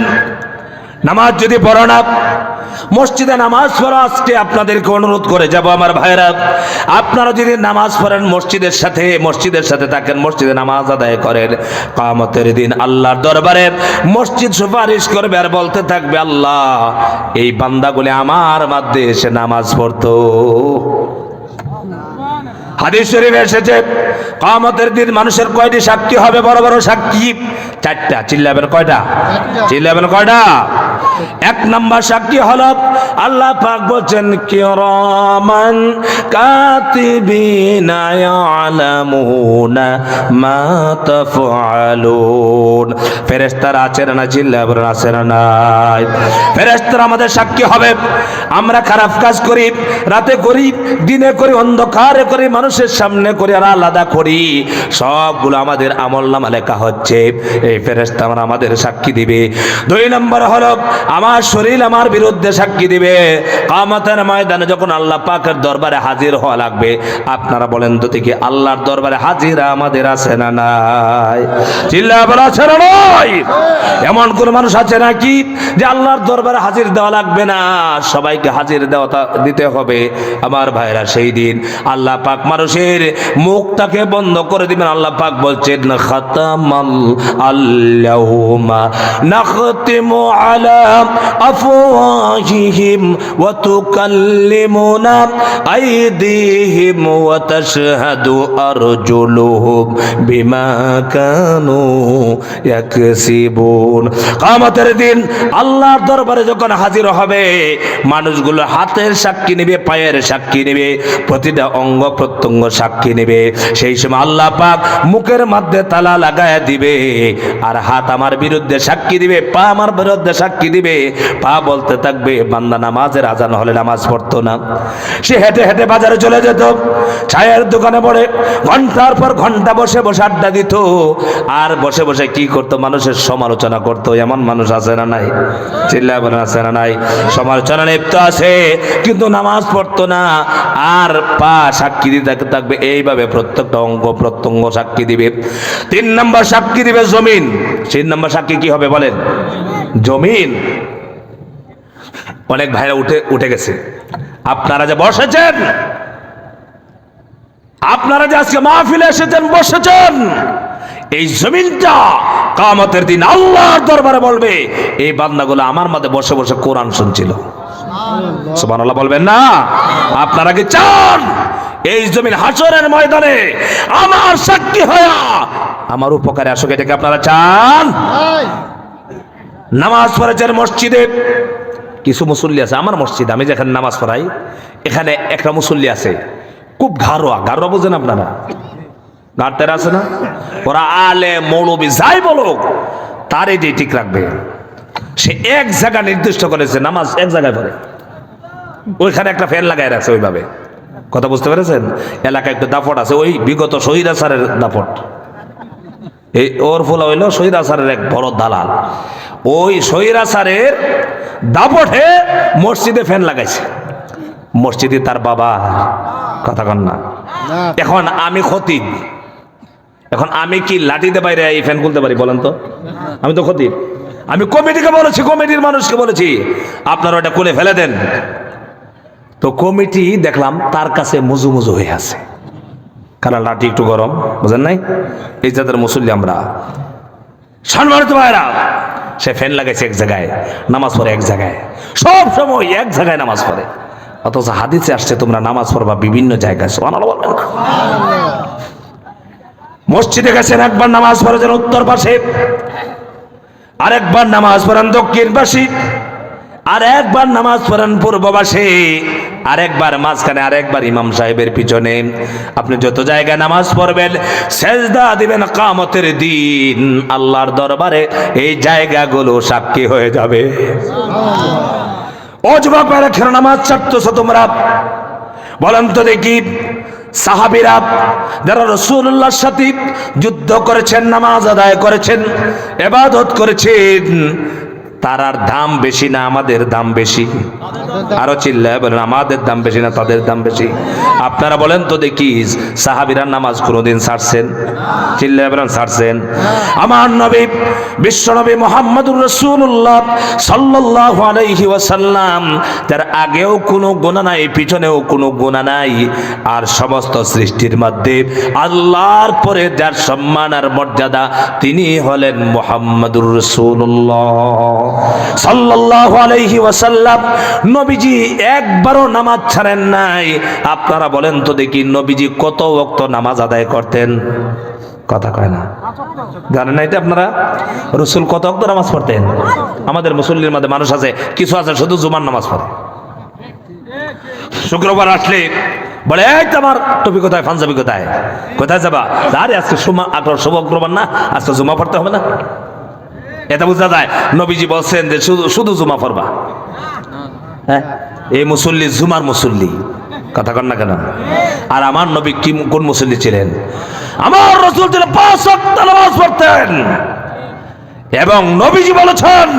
নামাজ যদি পড়ো না, মসজিদে নামাজ পড়া। আজকে আপনাদেরকে অনুরোধ করে যাব আমার ভাইরা, আপনারা যদি নামাজ পড়েন মসজিদের সাথে থাকেন, মসজিদে নামাজ আদায় করেন, কিয়ামতের দিন আল্লাহর দরবারে মসজিদ সুপারিশ করবে আর বলতে থাকবে, আল্লাহ এই বান্দাগুলি আমার মধ্যে এসে নামাজ পড়তো। হাদিস শরীফে এসেছে কিয়ামতের দিন মানুষের কয়টি সাক্ষী হবে? বড় বড় সাক্ষী 4টা। চিল্লাবেন কয়টা? চিল্লাবেন কয়টা? এক নাম্বার সাক্ষী হলো আল্লাহ পাক বলেন কিরামান কাতিবিনা ইয়ালামুনা মা তাফআলুন। ফেরেশতারা আছেন না, জিল্লা বলেন আছেন না নাই? ফেরেশতারা আমাদের সাক্ষী হবে। আমরা খারাপ কাজ করি, রাতে করি, দিনে করি, অন্ধকারে করি, মানুষের সামনে করি আর আলাদা করি, সবগুলো আমাদের আমলনামা লেখা হচ্ছে। এই ফেরেশতা আমাদের সাক্ষী দিবে। দুই নম্বর হলো আমার শরীর আমার বিরুদ্ধে সাক্ষী দিবে। কিয়ামতের ময়দানে যখন আল্লাহ পাকের দরবারে হাজির হওয়া লাগবে, আপনারা বলেন তো দেখি আল্লাহর দরবারে হাজিরা আমাদের আছে না নাই? চিল্লা বলা আছে না নাই? এমন কোন মানুষ আছে নাকি যে আল্লাহর দরবারে হাজির দেওয়া লাগবে না? সবাইকে হাজির দিতে হবে। আমার ভাইরা, সেই দিন আল্লাহ পাক মানুষের মুখটাকে বন্ধ করে দিবেন। আল্লাহ পাক বলছেন খাতামাল আল্লাহুমা নাখতিমু আলা আফওয়াহিহিম ওয়া তুকাল্লিমুনা আইদিহিম ওয়া তাশহাদু আরজুলুহুম বিমা কানু ইয়াকসিবুন। কিয়ামতের দিন আল্লাহর দরবারে যখন হাজির হবে, মানুষগুলো হাতের সাক্ষী নেবে, পায়ের সাক্ষী নেবে, প্রতিটা অঙ্গ প্রত্যঙ্গ সাক্ষী নেবে। সেই সময় আল্লাহ পাক মুখের মধ্যে তালা লাগায় দিবে, আর হাত আমার বিরুদ্ধে সাক্ষী দিবে, পা আমার বিরুদ্ধে সাক্ষী দিবে। পা বলতে থাকবে বান্দা নামাজের আজান হলে নামাজ পড়তো না, সে হেঁটে হেঁটে বাজারে চলে যেত, চায়ের দোকানে পড়ে ঘন্টার পর ঘন্টা বসে বসে আড্ডা দিত, আর বসে বসে কি করতো? মানুষের সমালোচনা করতো। এমন মানুষ আছে না নাই? চিল্লায় বলেন আছে না নাই? সমালোচনা লিপ্ত আছে, কিন্তু নামাজ পড়তো না, আর পা সাক্ষী দিতে থাকবে। এইভাবে প্রত্যেকটা অঙ্গ প্রত্যঙ্গ সাক্ষী দিবে। তিন নম্বর সাক্ষী দিবে জমিন। তিন নম্বর সাক্ষী কি হবে বলেন? জমিন। অনেক ভাইরা উঠে গেছে। আপনারা যে বসেছেন, আপনারা যে আজকে মাহফিলে এসেছেন, বসেছেন, এই জমিনটা কিয়ামতের দিন আল্লাহর দরবারে বলবে এই বান্দাগুলো আমার মধ্যে বসে বসে কোরআন শুনছিল। সুবহানাল্লাহ বলবেন না? আপনারা কি চান এই জমিন হাসরের ময়দানে আমার সাক্ষী হয়ে আমার উপকারে আসুক? এটাকে আপনারা চান? নামাজ পড়েছেন মসজিদে, কিছু মুসল্লি আছে। আমার মসজিদ, আমি যেখানে নামাজ পড়াই, এখানে একটা মুসল্লি আছে, খুব ঘাড়োয়া। ঘাড়োয়া বুঝেন আপনারা? গাড়তেরা আছে না? ওরা আলে মৌলবি যাই বলো, তার এটাই ঠিক রাখবে। সে এক জায়গা নির্দিষ্ট করেছে, নামাজ এক জায়গায় পড়ে, ওইখানে একটা ফ্যান লাগাই রাখছে। ওইভাবে কথা বুঝতে পেরেছেন? এলাকায় একটা দাপট আছে, ওই বিগত শহীদ আসারের দাপট। এই ওর ফলে হইল শহীদ আসারের এক বড় দালাল। ওই শহীদ আসারের দাপটে মসজিদে ফ্যান লাগাইছে। মসজিদে তার বাবা, কথা কন না। এখন আমি খতিব, এখন আমি কি লাঠিতে বাইরে এই ফ্যান খুলতে পারি বলেন তো? আমি তো খতিব। আমি কমিটিকে বলেছি, কমিটির মানুষকে বলেছি আপনারা ওটা খুলে ফেলে দেন। তো কমিটি দেখলাম তার কাছে মুজু মুজু হয়ে আছে, কারণ লাঠি একটু গরম, বুঝেন নাই? এই জাতের মুসল্লি আমরা। সম্মানিত ভাইরা, সে ফ্যান লাগাইছে এক জায়গায়, নামাজ পড়ে এক জায়গায়, সব সময় এক জায়গায় নামাজ পড়ে। অথচ হাদিসে আসছে তোমরা নামাজ পড়বা বিভিন্ন জায়গায়। সুবহানাল্লাহ বলবেন না? মসজিদে গেছেন, একবার নামাজ পড়েছেন উত্তর পাশে, আরেকবার নামাজ পড়েন দক্ষিণ পাশে, আর একবার নামাজ পড়েন পূর্ব পাশে, আরেকবার মাঝখানে, আরেকবার ইমাম সাহেবের পিছনে। আপনি যত জায়গায় নামাজ পড়বেন, সেজদা দিবেন, কিয়ামতের দিন আল্লাহর দরবারে এই জায়গাগুলো সাক্ষী হয়ে যাবে। ও যুবক ভাইরা, কেন নামাজ ছাড়তেছো তোমরা? বলেন তো দেখি, সাহাবীরা যারা রাসূলুল্লাহর সাথে যুদ্ধ করেছেন, নামাজ আদায় করেছেন, ইবাদত করেছেন, তারার দাম বেশি না আমাদের দাম বেশি? আরো চিল্লায় বলেন, আমাদের দাম বেশি না তাদের দাম বেশি? আপনারা বলেন তো দেখি, সাহাবীরা নামাজ কোনোদিন ছাড়ছেন? চিল্লায় বলেন ছাড়ছেন? আমার নবী বিশ্বনবী মুহাম্মদুর রাসূলুল্লাহ সাল্লাল্লাহু আলাইহি ওয়াসাল্লাম, যার আগেও কোনো গুনাহ নাই, পিছনেও কোনো গুনাহ নাই, আর সমস্ত সৃষ্টির মধ্যে আল্লাহর পরে যার সম্মান আর মর্যাদা, তিনি হলেন মুহাম্মদুর রাসূলুল্লাহ সাল্লাল্লাহু আলাইহি ওয়াসাল্লাম। নবীজি একবারও নামাজ ছাড়েন নাই। আপনারা বলেন তো দেখি, নবীজি কত ওয়াক্ত নামাজ আদায় করতেন? কথা কয় না, জানেন না এটা আপনারা? রসুল কত ওয়াক্ত নামাজ পড়তেন? আমাদের মুসল্লির মধ্যে মানুষ আছে, কিছু আছে শুধু জুমার নামাজ পড়ে। শুক্রবার আসলে বলে এই তোমার টুপি কোথায়, পাঞ্জাবি কোথায়, কোথায় যাবা? আরে আজকে শুক্রবার না, আজকে জুমা পড়তে হবে না? এটা বোঝা যায় নবীজি বলছেন যে শুধু জুমা পড়বা। হ্যাঁ, এই মুসল্লি জুমার মুসল্লি, কথা কন না কেন? আর আমার নবী কি কোন মুসল্লি ছিলেন? আমার রাসূল ছিলেন 5 ওয়াক্ত নামাজ পড়তেন, এবং নবীজি বলেছেন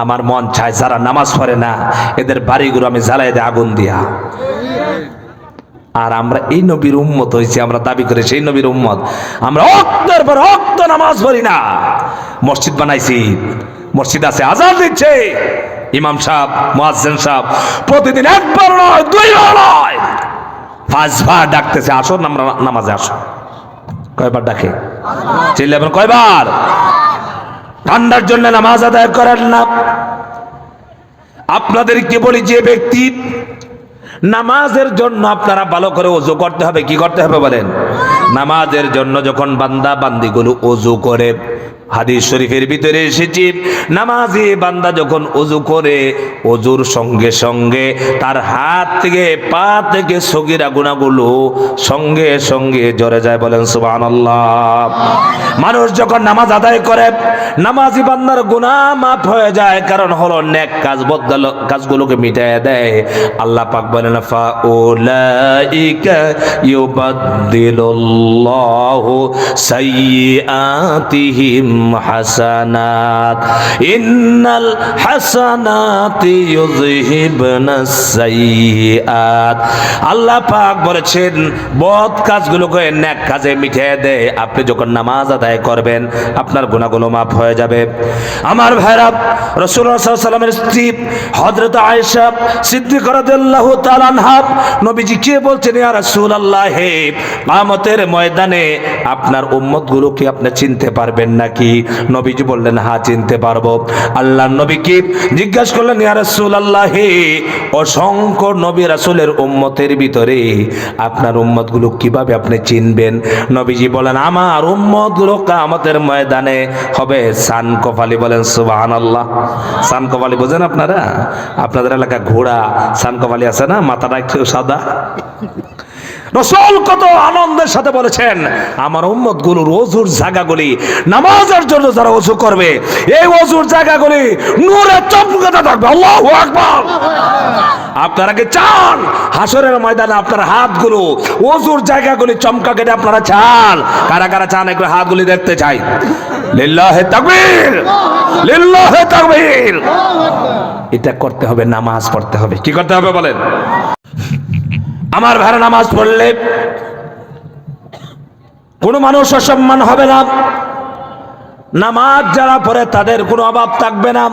আমার মন চায় যারা নামাজ পড়ে না এদের বাড়িগুলো আমি জ্বালাই দেই আগুন দিয়া। আর আমরা এই নবীর উম্মত হয়েছি, আমরা দাবি করি সেই নবীর উম্মত। আমরা ওয়াক্তের পর ওয়াক্ত নামাজ পড়ি না। মসজিদ বানাইছি, মসজিদ আছে, আজান দিচ্ছে ইমাম সাহেব, মুয়াজ্জিন সাহেব প্রতিদিন একবার নয়, 2 বার নয়, 5 বার ডাকতেছে, আসো আমরা নামাজে আসো। কয়বার ডাকে? চিল্লাবেন কয়বার? ঠান্ডার জন্য নামাজ আদায় করেন না। আপনাদেরকে বলি, যে ব্যক্তি নামাজের জন্য আপনারা ভালো করে ওযু করতে হবে। কি করতে হবে বলেন? নামাজের জন্য যখন বান্দা বান্দিগুলো ওযু করে, হাদিস শরীফের ভিতরে এসেছে নামাজি বান্দা যখন ওযু করে ওযুর সঙ্গে সঙ্গে তার হাত থেকে পা থেকে সগীরা গুনাহগুলো সঙ্গে সঙ্গে ঝরে যায়। বলেন সুবহানাল্লাহ। মানুষ যখন নামাজ আদায় করে নামাজি বান্দার গুনাহ মাফ হয়ে যায়, কারণ হলো নেক কাজ বদল কাজগুলোকে মিটায় দেয়। আল্লাহ পাক বলেন ফাউলাইকা ইউবাদদিলুল্লাহু সাইয়্যাতিহিম হাসানাত ইন্নাল হাসানাতি ইউযহিবনাস সাইয়্যাত। আল্লাহ পাক বলেছেন বদ কাজগুলোকে নেক কাজে মিটিয়ে দেয়। আপনি যখন নামাজ আদায় করবেন আপনার গুনাহগুলো মাফ হয়ে যাবে। আমার ভাইরা, রাসূলুল্লাহ সাল্লাল্লাহু আলাইহি ওয়াসাল্লামের স্ত্রী হযরত আয়েশা সিদ্দিকা রাদিয়াল্লাহু তাআলা আনহা নবীজি কে বলছেন, ইয়া রাসূলুল্লাহ, কিয়ামতের ময়দানে আপনার উম্মতগুলোকে আপনি চিনতে পারবেন নাকি? নবীজি বললেন হ্যাঁ, চিনতে পারবো। আল্লাহর নবী কি জিজ্ঞাসা করলেন, ইয়া রাসূলুল্লাহ, অসংখ্য নবী রাসূলের উম্মতের ভিতরে আপনার উম্মতগুলো কিভাবে আপনি চিনবেন? নবীজি বলেন আমার উম্মতগুলো কিয়ামতের ময়দানে হবে সান কপালি। বলেন সুবহানাল্লাহ। সান কপালি বোঝেন আপনারা? আপনাদের এলাকা ঘোড়া সান কপালি আছে না, মাথাটা একটু সাদা। রাসূল কত আনন্দের সাথে বলেছেন আমার উম্মতগুলোর ওযুর জায়গাগুলি, নামাজের জন্য যারা ওযু করবে এই ওযুর জায়গাগুলি নূরে চমকাতে থাকবে। আল্লাহু আকবার। আপনারা কি চান হাসরের ময়দানে আপনার হাতগুলো ওযুর জায়গাগুলি চমকাকে আপনারা চান? কারা কারা চান একটু হাতগুলি দেখতে চাই। লিল্লাহি তাকবীর, লিল্লাহি তাকবীর। এটা করতে হবে, নামাজ পড়তে হবে। কি করতে হবে বলেন? আমার ভাইরা, নামাজ পড়লে কোনো মানুষ অসম্মান হবে না। নামাজ যারা পড়ে তাদের কোনো অভাব থাকবে না।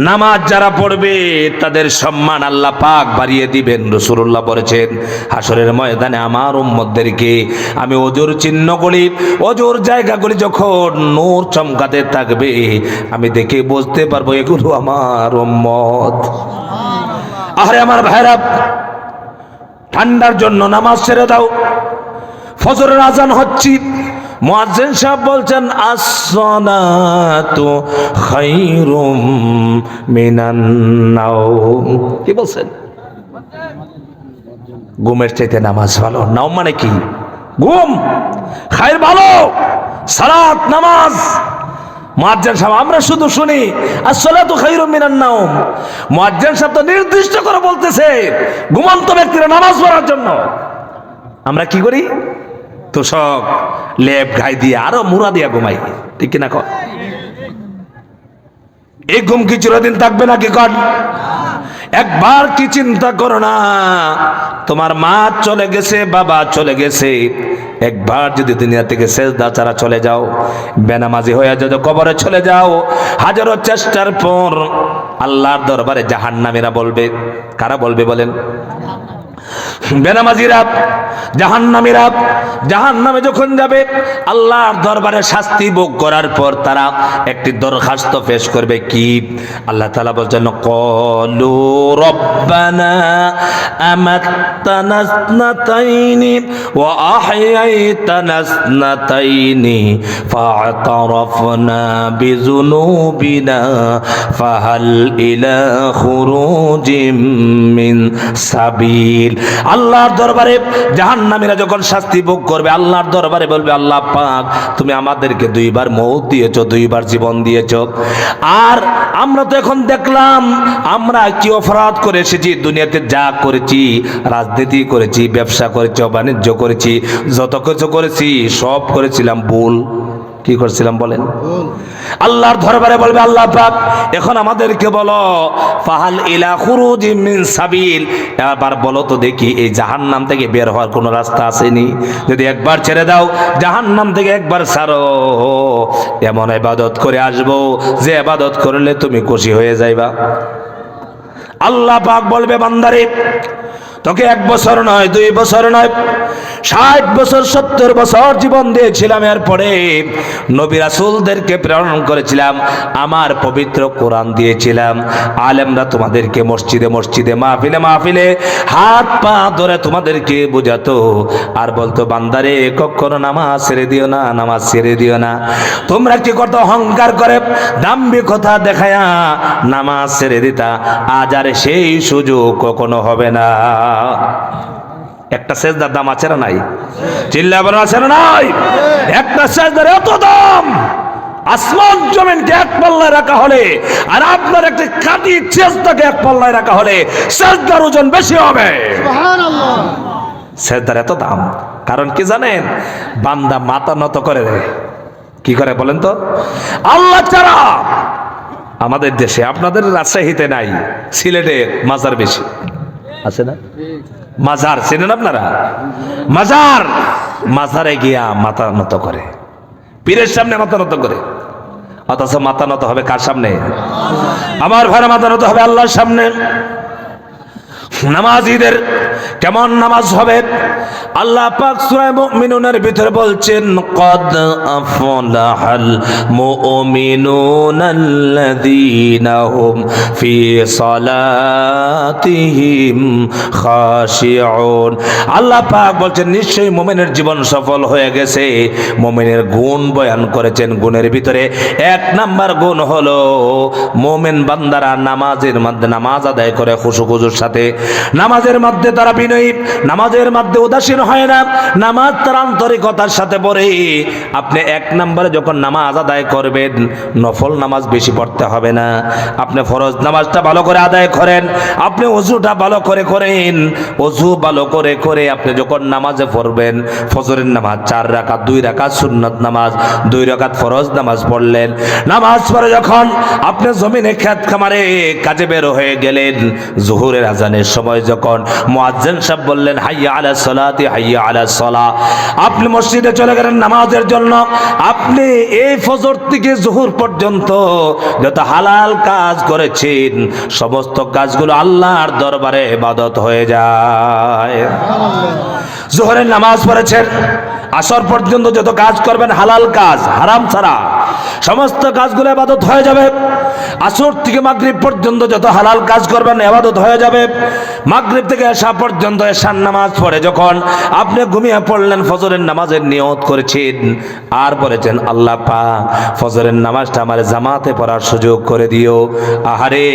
নামাজ যারা পড়বে তাদের সম্মান আল্লাহ পাক বাড়িয়ে দিবেন। রাসূলুল্লাহ বলেছেন হাসরের ময়দানে আমার উম্মতদেরকে আমি ওযুর চিহ্নগুলি, ওযুর জায়গাগুলি যখন নূর চমকাতে থাকবে আমি দেখে বুঝতে পারবো এগুলো আমার উম্মত। আরে আমার ভাইরা, ঠান্ডার জন্য নামাজ ছেড়ে দাও। ফজরের আজান হচ্ছে, মুয়াজ্জিন সাহেব বলছেন as-salatu khairum minan naum। কি বলছেন? ঘুমের চাইতে নামাজ ভালো। নাও মানে কি? ঘুম। খায়ের ভালো, সালাত নামাজ। মুয়াজ্জিন সাহেব আমরা শুধু শুনি as-salatu khairum minan naum। মুয়াজ্জিন সাহেব তো নির্দিষ্ট করে বলতেছে ঘুমন্ত ব্যক্তিরা নামাজ পড়ার জন্য। আমরা কি করি? তোষক লেপ গায়ে দিয়ে আরো মুড়া দিয়া ঘুমাই, ঠিক কিনা? কর এই ঘুম কি চিরদিন থাকবে নাকি? কর একবার কি চিন্তা করো না, তোমার মা চলে গেছে, বাবা চলে গেছে, একবার যদি দুনিয়া থেকে সেজদা ছাড়া চলে যাও, বেনামাজি হয়ে যদি কবরে চলে যাও, হাজারো চেষ্টার পর আল্লাহর দরবারে জাহান্নামীরা বলবে। কারা বলবে বলেন? বেনামাজিরা জাহান্নামে যখন যাবে আল্লাহর দরবারে শাস্তি ভোগ করার পর তারা একটি দরখাস্ত পেশ করবে। কি? আল্লাহ তাআলা বলেন, ক্বালু রব্বানা আমাত্তানা ইসনাতাইনি ওয়া আহইয়াইতানা ইসনাতাইনি ফাআতারাফনা বিযুনুবিনা ফাহাল ইলা খুরুজিম মিন সাবিল। আল্লাহর দরবারে জাহান্নামীরা যখন শাস্তি ভোগ করবে আল্লাহর দরবারে বলবে, আল্লাহ পাক তুমি আমাদেরকে দুইবার মওত দিয়েছো, দুইবার জীবন দিয়েছো, আর আমরা তো এখন দেখলাম আমরা কি অপরাধ করে এসেছি, দুনিয়াতে যা করেছি, রাজনীতি করেছি, ব্যবসা করেছি, বাণিজ্য করেছি, যত কিছু করেছি সব করেছিলাম ভুল। কি করছিলাম বলেন? আল্লাহর দরবারে বলবে, আল্লাহ পাক এখন আমাদেরকে বলো ফাহাল ইলা খুরুজিম মিন সাবিল, এবার বলো তো দেখি এই জাহান্নাম থেকে বের হওয়ার কোনো রাস্তা আসেনি? যদি একবার ছেড়ে দাও, জাহান্নাম থেকে একবার ছাড়ো, এমন ইবাদত করে আসবো যে ইবাদত করলে তুমি খুশি হয়ে যাইবা। আল্লাহ পাক বলবে, বান্দারে তোকে 1 বছর নয়, 2 বছর নয়, 60 বছর 70 বছর জীবন দিয়েছিলাম, এরপরে নবী রাসূলদেরকে প্রেরণ করেছিলাম, আমার পবিত্র কোরআন দিয়েছিলাম, আলেমরা তোমাদেরকে মসজিদে মসজিদে মাহফিলে মাহফিলে হাত পা ধরে তোমাদেরকে বোঝাতো আর বলতো, বান্দারে কখনো নামাজ ছেড়ে দিও না, নামাজ ছেড়ে দিও না। তোমরা কি কত অহংকার করে দাম্ভিকতা দেখায়া নামাজ ছেড়ে দিতা, আজ আর সেই সুযোগ কখনো হবে না। একটা সেজদার দাম আছে না নাই? চিল্লা বড় আছে না নাই? একটা সেজদার এত দাম, আসমান জমিনকে এক পাল্লায় রাখা হলে আর আপনার একটা খাঁটি সেজদাকে এক পাল্লায় রাখা হলে সেজদার ওজন বেশি হবে। সুবহানাল্লাহ। সেজদার এত দাম, কারণ কি জানেন? বান্দা মাথা নত করে। কি করে বলেন তো? আল্লাহ ছাড়া আমাদের দেশে, আপনাদের রাজশাহীতে নাই, সিলেটে মাজার বেশি আছে না? মাজার চেনেন আপনারা? মাজারে গিয়া মাথা নত করে, পীরের সামনে মাথা নত করে, অথচ মাথা নত হবে কার সামনে? আমার ভাইরা মাথা নত হবে আল্লাহর সামনে। নামাজীদের কেমন নামাজ হবে? আল্লাহ পাক সূরা মুমিনুনের ভিতরে বলছেন, ক্বাদ আফলাহাল মুমিনুনাল্লাযীনা হুম ফি সালাতিহিম খাশিউন। আল্লাহ পাক বলছেন, নিশ্চয়ই মুমিনের জীবন সফল হয়ে গেছে। মুমিনের গুণ বয়ান করেছেন, গুণের ভিতরে 1 নাম্বার গুণ হলো মুমিন বান্দারা নামাজের মধ্যে নামাজ আদায় করে খুশু-খুজুর সাথে, নামাজের মধ্যে তারা বিনয়ী, নামাজের মধ্যে উদাসীন হয় না, নামাজ তার আন্তরিকতার সাথে পড়ে। আপনি 1 নম্বরে যখন নামাজ আদায় করবেন, নফল নামাজ বেশি পড়তে হবে না, আপনি ফরজ নামাজটা ভালো করে আদায় করেন, আপনি ওযুটা ভালো করে করেন, ওযু ভালো করে করে আপনি যখন নামাজে পড়বেন, ফজরের নামাজ 4 রাকাত, 2 রাকাত সুন্নাত নামাজ, 2 রাকাত ফরজ নামাজ পড়লেন, নামাজ পড়ে যখন আপনি জমিনে খেত খামারে কাজে বের হয়ে গেলেন, জোহরের আজানের সময় যখন মুয়াজ্জিন সাহেব বললেন হাইয়া আলাস সালাতি হাইয়া আলাস সালাহ, আপনি মসজিদে চলে গেলেন নামাজের জন্য, আপনি এই ফজর থেকে জোহর পর্যন্ত যত হালাল কাজ করেছেন সমস্ত কাজগুলো আল্লাহর দরবারে ইবাদত হয়ে যায়। জোহরের নামাজ পড়েছেন, আসর পর্যন্ত যত কাজ করবেন হালাল কাজ, হারাম ছাড়া সমস্ত কাজগুলো ইবাদত হয়ে যাবে। আসর থেকে মাগরিব পর্যন্ত যত হালাল কাজ করবেন ইবাদত হয়ে যাবে। মাগরিব থেকে এশা পর্যন্ত এশার নামাজ পড়ে যখন আপনি ঘুমিয়ে পড়লেন, ফজরের নামাজের নিয়ত করেছেন আর বলেছেন, আল্লাহ পাক ফজরের নামাজটা আমার জামাতে পড়ার সুযোগ করে দিও। আহারে,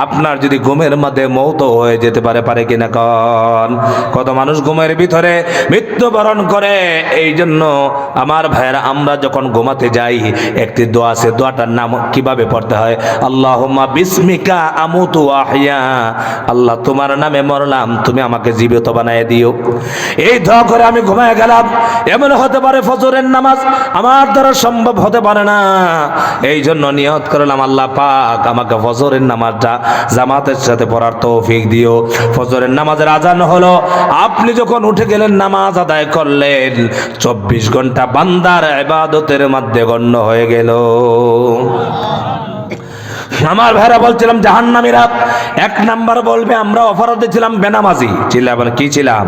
আপনার যদি ঘুমের মধ্যে মৌত হয়ে যেতে পারে কিনা কন? কত মানুষ ঘুমের ভিতরে মৃত্যুবরণ করে। এই জন্য আমার ভাইয়েরা, আমরা যখন ঘুমাতে যাই একটি দোয়া আছে, দোয়াটার নাম কিভাবে পড়তে হয়? আল্লাহুম্মা বিসমিকা আমুতু ওয়া আহইয়া, আল্লাহ তোমার নামে মরলাম, তুমি আমাকে জীবিত বানায় দিও। এই দোয়া করে আমি ঘুমায় গেলাম, এমন হতে পারে ফজরের নামাজ আমার দ্বারা সম্ভব হতে পারে না, এই জন্য নিয়ত করলাম, আল্লাহ পাক আমাকে ফজরের নামাজটা জামাতের সাথে পড়ার তৌফিক দিও। ফজরের নামাজের আজান হলো, আপনি যখন উঠে গেলেন নামাজ আদায় করলেন, 24 ঘন্টা বান্দার ইবাদতের মধ্যে গণ্য হয়ে গেল। আমার ভাইরা বলছিলাম জাহান্নামীরা এক নাম্বার বলবে আমরা অপরাধে ছিলাম বেনামাজি। চিল্লা বলে কি ছিলাম?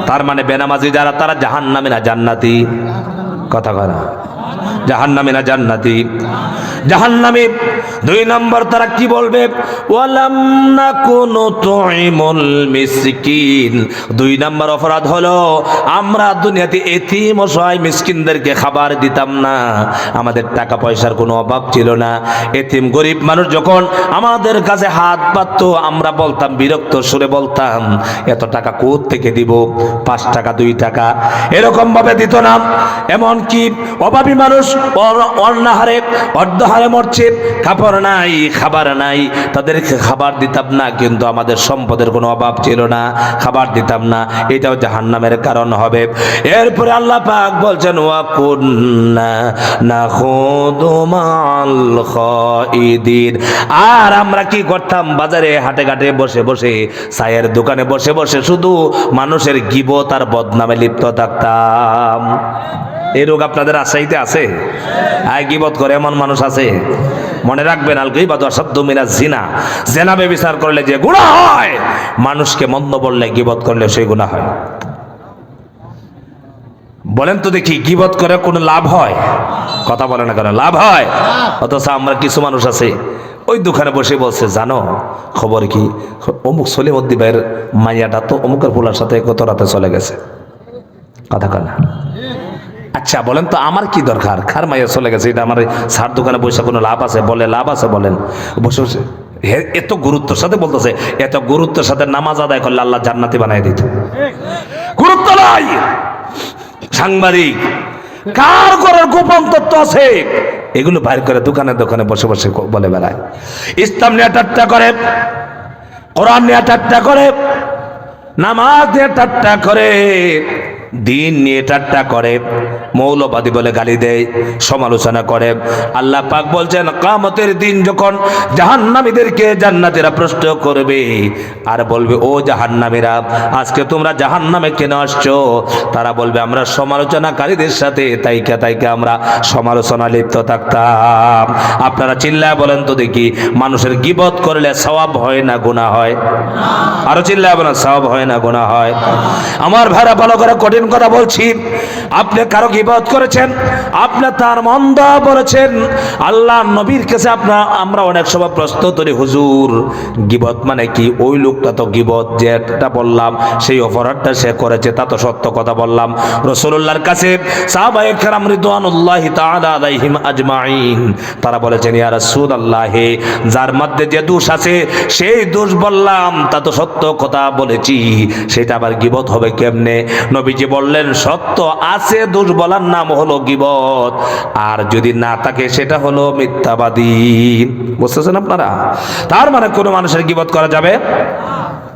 তার মানে বেনামাজি যারা তারা জাহান্নামী না জান্নাতি? কথা কয় না, জাহান্নামী না জান্নাতি? জাহান্নামী। দুই নম্বর তারা কি বলবে? ওয়ালাম নাকুনু তুইমুল মিসকিন। দুই নম্বর অপরাধ হলো আমরা দুনিয়াতে এতিম অসহায় মিসকিনদেরকে খাবার দিতাম না, আমাদের টাকা পয়সার কোনো অভাব ছিল না। এতিম গরিব মানুষ যখন আমাদের কাছে হাত পাততো আমরা বলতাম, বিরক্ত সুরে বলতাম, এত টাকা কোথা থেকে দিব? 5 টাকা 2 টাকা এরকম ভাবে দিত না। এমন কি অভাবী মানুষ অন্নাহারে অর্ধহারে মরছে, কাপড় নাই খাবার নাই, তাদেরকে খাবার দিতাম না, কিন্তু আমাদের সম্পদের কোনো অভাব ছিল না, খাবার দিতাম না, এটাও জাহান্নামের কারণ হবে। এরপরে আল্লাহ পাক বলছেন ওয়া কুন্না নাখুদু মাল খাইদিন। আর আমরা কি করতাম? বাজারে হাটে ঘাটে বসে বসে, চায়ের দোকানে বসে বসে শুধু মানুষের গীবত আর বদনামে লিপ্ত থাকতাম। এই রোগ আপনাদের আশাইতে আছে? আয় গীবত করে এমন মানুষ আছে? মনে রাখবেন, আল গীবাতু আশাদ্দু মিনাজ জিনা। জিনা ব্যভিচার করলে যে গুনাহ হয়, মানুষকে মন্দ বললে গীবত করলে সেই গুনাহ হয়। বলেন তো দেখি, গীবত করে কোনো লাভ হয়? কথা বলে না কেন? লাভ হয়? অথচ আমরা কিছু মানুষ আছে ওই দোকানে বসে বলছে, জানো খবর কি, অমুক সলিমুদ্দি ভাইয়ের মাইয়াটা তো অমুকের ফুলার সাথে কত রাতে চলে গেছে। কথা কয় না? আচ্ছা বলেন তো আমার কি দরকার, খার মাইয়া চলে গেছে, এটা আমার সার দোকানে বসে কোনো লাভ আছে? বলে লাভ আছে বলেন? বসে বসে এত গুরুত্বের সাথে বলতেছে, এত গুরুত্বের সাথে নামাজ আদায় করলে আল্লাহ জান্নাতি বানাই দিত। গুরুত্ব নাই। সাংবাদিক কার ঘরের গোপন তত্ত্ব আছে এগুলো বাইর করে দোকানে দোকানে বসে বসে বলে বেড়ায়। ইসলাম নিয়ে ঠাট্টা করে, কোরআন নিয়ে ঠাট্টা করে, নামাজ নিয়ে ঠাট্টা করে, দিন নিয়ে ঠাট্টা করে, মৌলবাদী বলে গালি দেয়, সমালোচনা করে। আল্লাহ পাক বলছেন কিয়ামতের দিন যখন জাহান্নামীদেরকে জান্নাতীরা প্রশ্ন করবে আর বলবে ও জাহান্নামীরা আজকে তোমরা জাহান্নামে কেন আসছো? তারা বলবে আমরা সমালোচনাকারীদের সাথে তাইকা আমরা সমালোচনা লিপ্ত থাকতাম। আপনারা চিল্লায় বলেন তো দেখি, মানুষের গীবত করলে সওয়াব হয় না গুনাহ হয়? আরো চিল্লায় বলেন, সওয়াব হয় না গুনাহ হয়? আমার ভাইরা ভালো করে কঠিন কথা বলছি, আপনি কারো গীবত করেছেন, আপনি তার মন্দ বলেছেন, আল্লাহ নবীর কাছে আমরা অনেক সময় প্রশ্ন করি, হুজুর গীবত মানে কি? ওই লোকটা তো গীবত যেটা বললাম সেই অপরাধটা সে করেছে, তা তো সত্য কথা বললাম। রাসূলুল্লাহর কাছে সাহাবায়ে কেরাম রিদওয়ানুল্লাহি তাআলা আলাইহিম আজমাইন তারা বলেছেন, ইয়া রাসূলুল্লাহ যার মধ্যে যে দোষ আছে সেই দোষ বললাম, তা তো সত্য কথা বলেছি, সেটা আবার গীবত হবে কেমনে? নবীজি বললেন সত্য আছে, দোষ বলার নাম হলো গীবত, আর যদি না থাকে সেটা হলো মিথ্যাবাদী। বুঝতেছেন আপনারা? তার মানে কোনো মানুষের গীবত করা যাবে?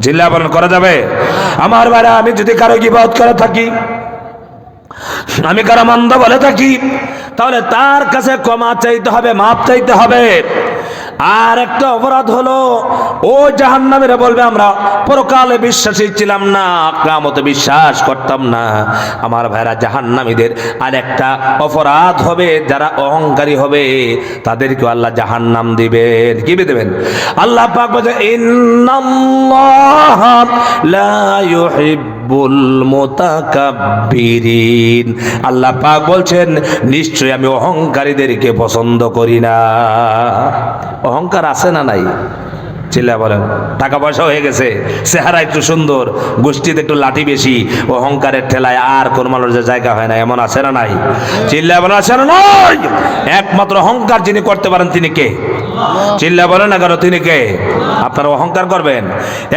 জিল্লা বলেন, করা যাবে? আমার ভাইরা, আমি যদি কারো গীবত করে থাকি, আমি কারো মন্দ বলে থাকি, তাহলে তার কাছে ক্ষমা চাইতে হবে, মাপ চাইতে হবে। আর একটা অপরাধ হলো ও জাহান্নামীরা বলবে আমরা পরকালে বিশ্বাসী ছিলাম না, কিয়ামতে বিশ্বাস করতাম না। আমার ভাইরা, জাহান্নামীদের আর একটা অপরাধ হবে, যারা অহংকারী হবে তাদেরকে আল্লাহ জাহান্নাম দিবেন। কি দেবেন? আল্লাহ পাক বলেন ইন্নাল্লাহা লা ইউহিব্বুল মুতাকাব্বিরিন। আল্লাহ পাক বলছেন নিশ্চয়ই আমি অহংকারীদেরকে পছন্দ করি না। অহংকার আছে না নাই? চিল্লা বলেন। টাকা পয়সা হয়ে গেছে, চেহারা একটু সুন্দর, গোষ্ঠীতে একটু লাঠি বেশি, অহংকারের ঠেলায় আর কোন মানুষের জায়গা হয় না, এমন আছে না নাই? চিল্লা বলেন, আছে না নাই? একমাত্র অহংকার যিনি করতে পারেন তিনি কে? চিল্লা বলেন না কেন, তিনি কে? আপনারা অহংকার করবেন?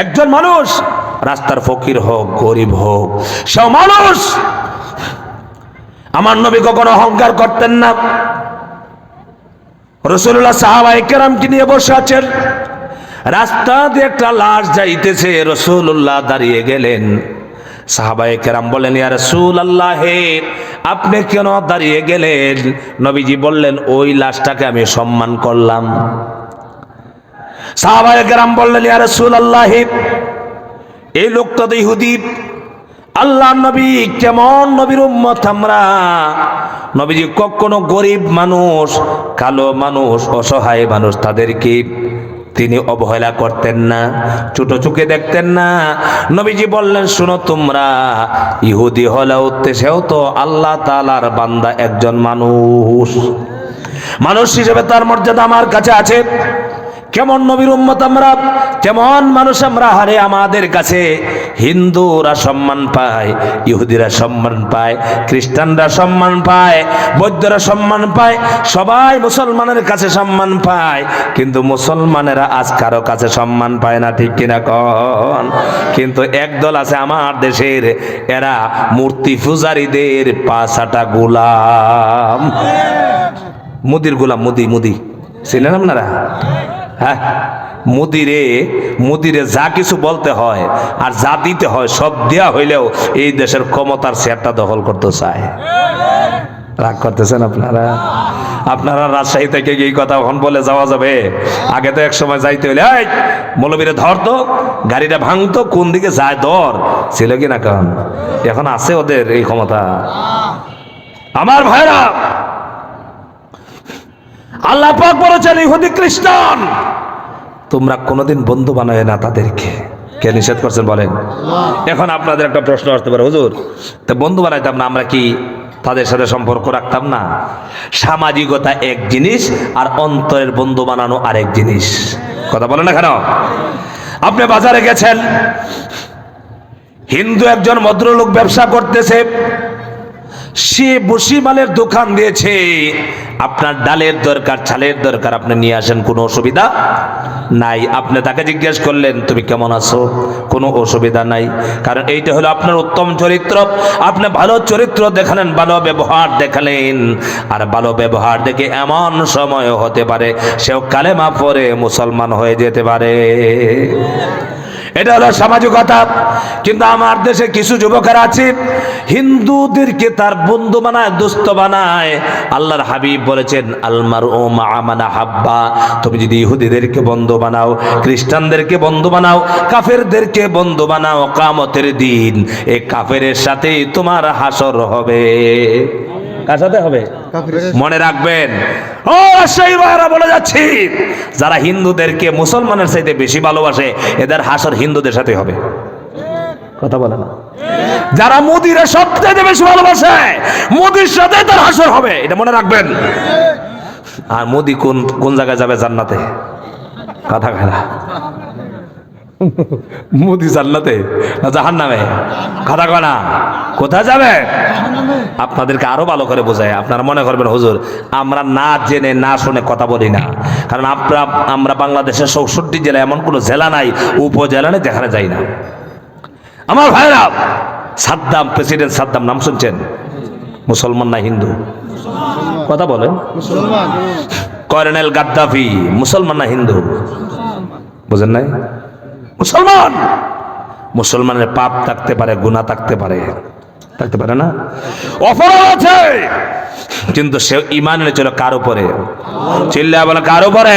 একজন মানুষ রাস্তার ফকির হোক গরিব হোক, সে মানুষ। আমার নবী কখনো অহংকার করতেন না। রাসূলুল্লাহ সাহাবায়ে কেরামকে নিয়ে বসে আছেন, রাস্তা দিয়ে একটা লাশ যাইতেছে, রাসূলুল্লাহ দাঁড়িয়ে গেলেন। সাহাবায়ে কেরাম বললেন, ইয়া রাসূলুল্লাহ আপনি কেন দাঁড়িয়ে গেলেন? নবীজি বললেন, ওই লাশটাকে আমি সম্মান করলাম। সাহাবায়ে কেরাম বললেন, ইয়া রাসূলুল্লাহ এই লোকটা তো ইহুদি, আল্লাহ নবী কেমন নবীর উম্মত আমরা। নবীজি কখনো গরিব মানুষ, কালো মানুষ, অসহায় মানুষ তাদেরকে তিনি অবহেলা করতেন না, ছোট চোখে দেখতেন না। নবীজি বললেন, শুনো তোমরা, ইহুদি হলেও সেও তো আল্লাহ তাআলার বান্দা, একজন মানুষ। মানুষ হিসেবে তার মর্যাদা আমার কাছে আছে। কেমন নবীর উম্মত আমরা, কেমন মানুষ আমরা। হারে আমাদের কাছে হিন্দুরা সম্মান পায়, ইহুদিরা সম্মান পায়, খ্রিস্টানরা সম্মান পায়, বৌদ্ধরা সম্মান পায়, সবাই মুসলমানের কাছে সম্মান পায়, কিন্তু মুসলমানেরা আজ কারো কাছে সম্মান পায় না, ঠিক কিনা কন? কিন্তু একদল আছে আমার দেশের, এরা মূর্তি পূজারীদের পাঁচাটা গোলাম, মুদির গোলাম। মুদি ছিলেন আপনারা? হ্যাঁ, মুদিরে যা কিছু বলতে হয় আর যা দিতে হয় সব দেয়া হইলেও এই দেশের ক্ষমতার চেয়ারটা দখল করতে চায়। রাগ করতেছেন আপনারা? আপনারা রাজশাহী থেকে এই কথা এখন বলে যাওয়া যাবে? আগে তো এক সময় যাইতে হইলে এই মৌলবীরে ধর তো, গাড়িটা ভাঙতো, কোন দিকে যায় ধর, ছিল কি না? কারণ এখন আছে ওদের এই ক্ষমতা। আমার ভাইরা, আল্লাহ পাক বলেছেন, ইহুদি খ্রিস্টান তোমরা কোনোদিন বন্ধু বানায় না তাদেরকে। কে নিষেধ করছেন বলেন? এখন আপনাদের একটা প্রশ্ন আসতে পারে, হুজুর তো বন্ধু বানাইতাম না, আমরা কি তাদের সাথে সম্পর্ক রাখতাম না? সামাজিকতা এক জিনিস আর অন্তরের বন্ধু বানানো আরেক জিনিস। কথা বলেন না কেন? আপনি বাজারে গেছেন, হিন্দু একজন ভদ্রলোক ব্যবসা করতেছে, সে বসিমালের দোকান দিয়েছে, আপনার ডালের দরকার, চালের দরকার, আপনি নিয়ে আসেন, কোনো অসুবিধা নাই। আপনি তাকে জিজ্ঞেস করলেন, তুমি কেমন আছো? কোনো অসুবিধা নাই, কারণ এইটা হলো আপনার উত্তম চরিত্র। আপনি ভালো চরিত্র দেখালেন, ভালো ব্যবহার দেখালেন, আর ভালো ব্যবহার দেখে এমন সময় হতে পারে সেও কালেমা পড়ে মুসলমান হয়ে যেতে পারে। এটা হলো সামাজিকতা। কিন্তু আমার দেশে কিছু যুবকেরা আছে, হিন্দুদেরকে তার বন্ধু বানায়, দোস্ত বানায়। আল্লাহর হাবিব বলেছেন, আলমারউ মা মান আহাব্বা। তুমি যদি ইহুদিদেরকে বন্ধু বানাও, খ্রিস্টানদেরকে বন্ধু বানাও, কাফেরদেরকে বন্ধু বানাও, কিয়ামতের দিন এই কাফেরের সাথেই তোমার হাসর হবে। কার সাথে হবে? মনে রাখবেন ও রাজশাহী ভাইরা, বলে যাচ্ছি, যারা হিন্দুদেরকে মুসলমানের চাইতে বেশি ভালোবাসে এদের হাসর হিন্দুদের সাথে হবে। কথা বলে না? যারা মোদিরে সবচেয়ে বেশি ভালোবাসে মোদির সাথে তার হাসর হবে, এটা মনে রাখবেন। আর মোদি কোন কোন জায়গায় যাবে? জান্নাতে। কথা খেলা, মোদি জান্নাতে না জাহান্নামে? কথা কয় না? কোথায় যাবে? আপনাদেরকে আরো ভালো করে বোঝায়। আপনারা মনে করবেন হুজুর আমরা না জেনে না শুনে কথা বলি না, কারণ আমরা বাংলাদেশের ৬৪ জেলা এমন কোনো জেলা নাই, উপজেলা নেই যেখানে যাই না। আমার ভাইরা, সাদ্দাম, প্রেসিডেন্ট সাদ্দাম নাম শুনছেন? মুসলমান না হিন্দু? কথা বলেন। কর্নেল গাদ্দাফি মুসলমান না হিন্দু? বুঝেন নাই? মুসলমান। মুসলমানের পাপ থাকতে পারে, গুনাহ থাকতে পারে, থাকতে পারে না, অপরাধ আছে, কিন্তু সে ঈমান এনেছিল কার উপরে? চিল্লায়া বলে কার উপরে?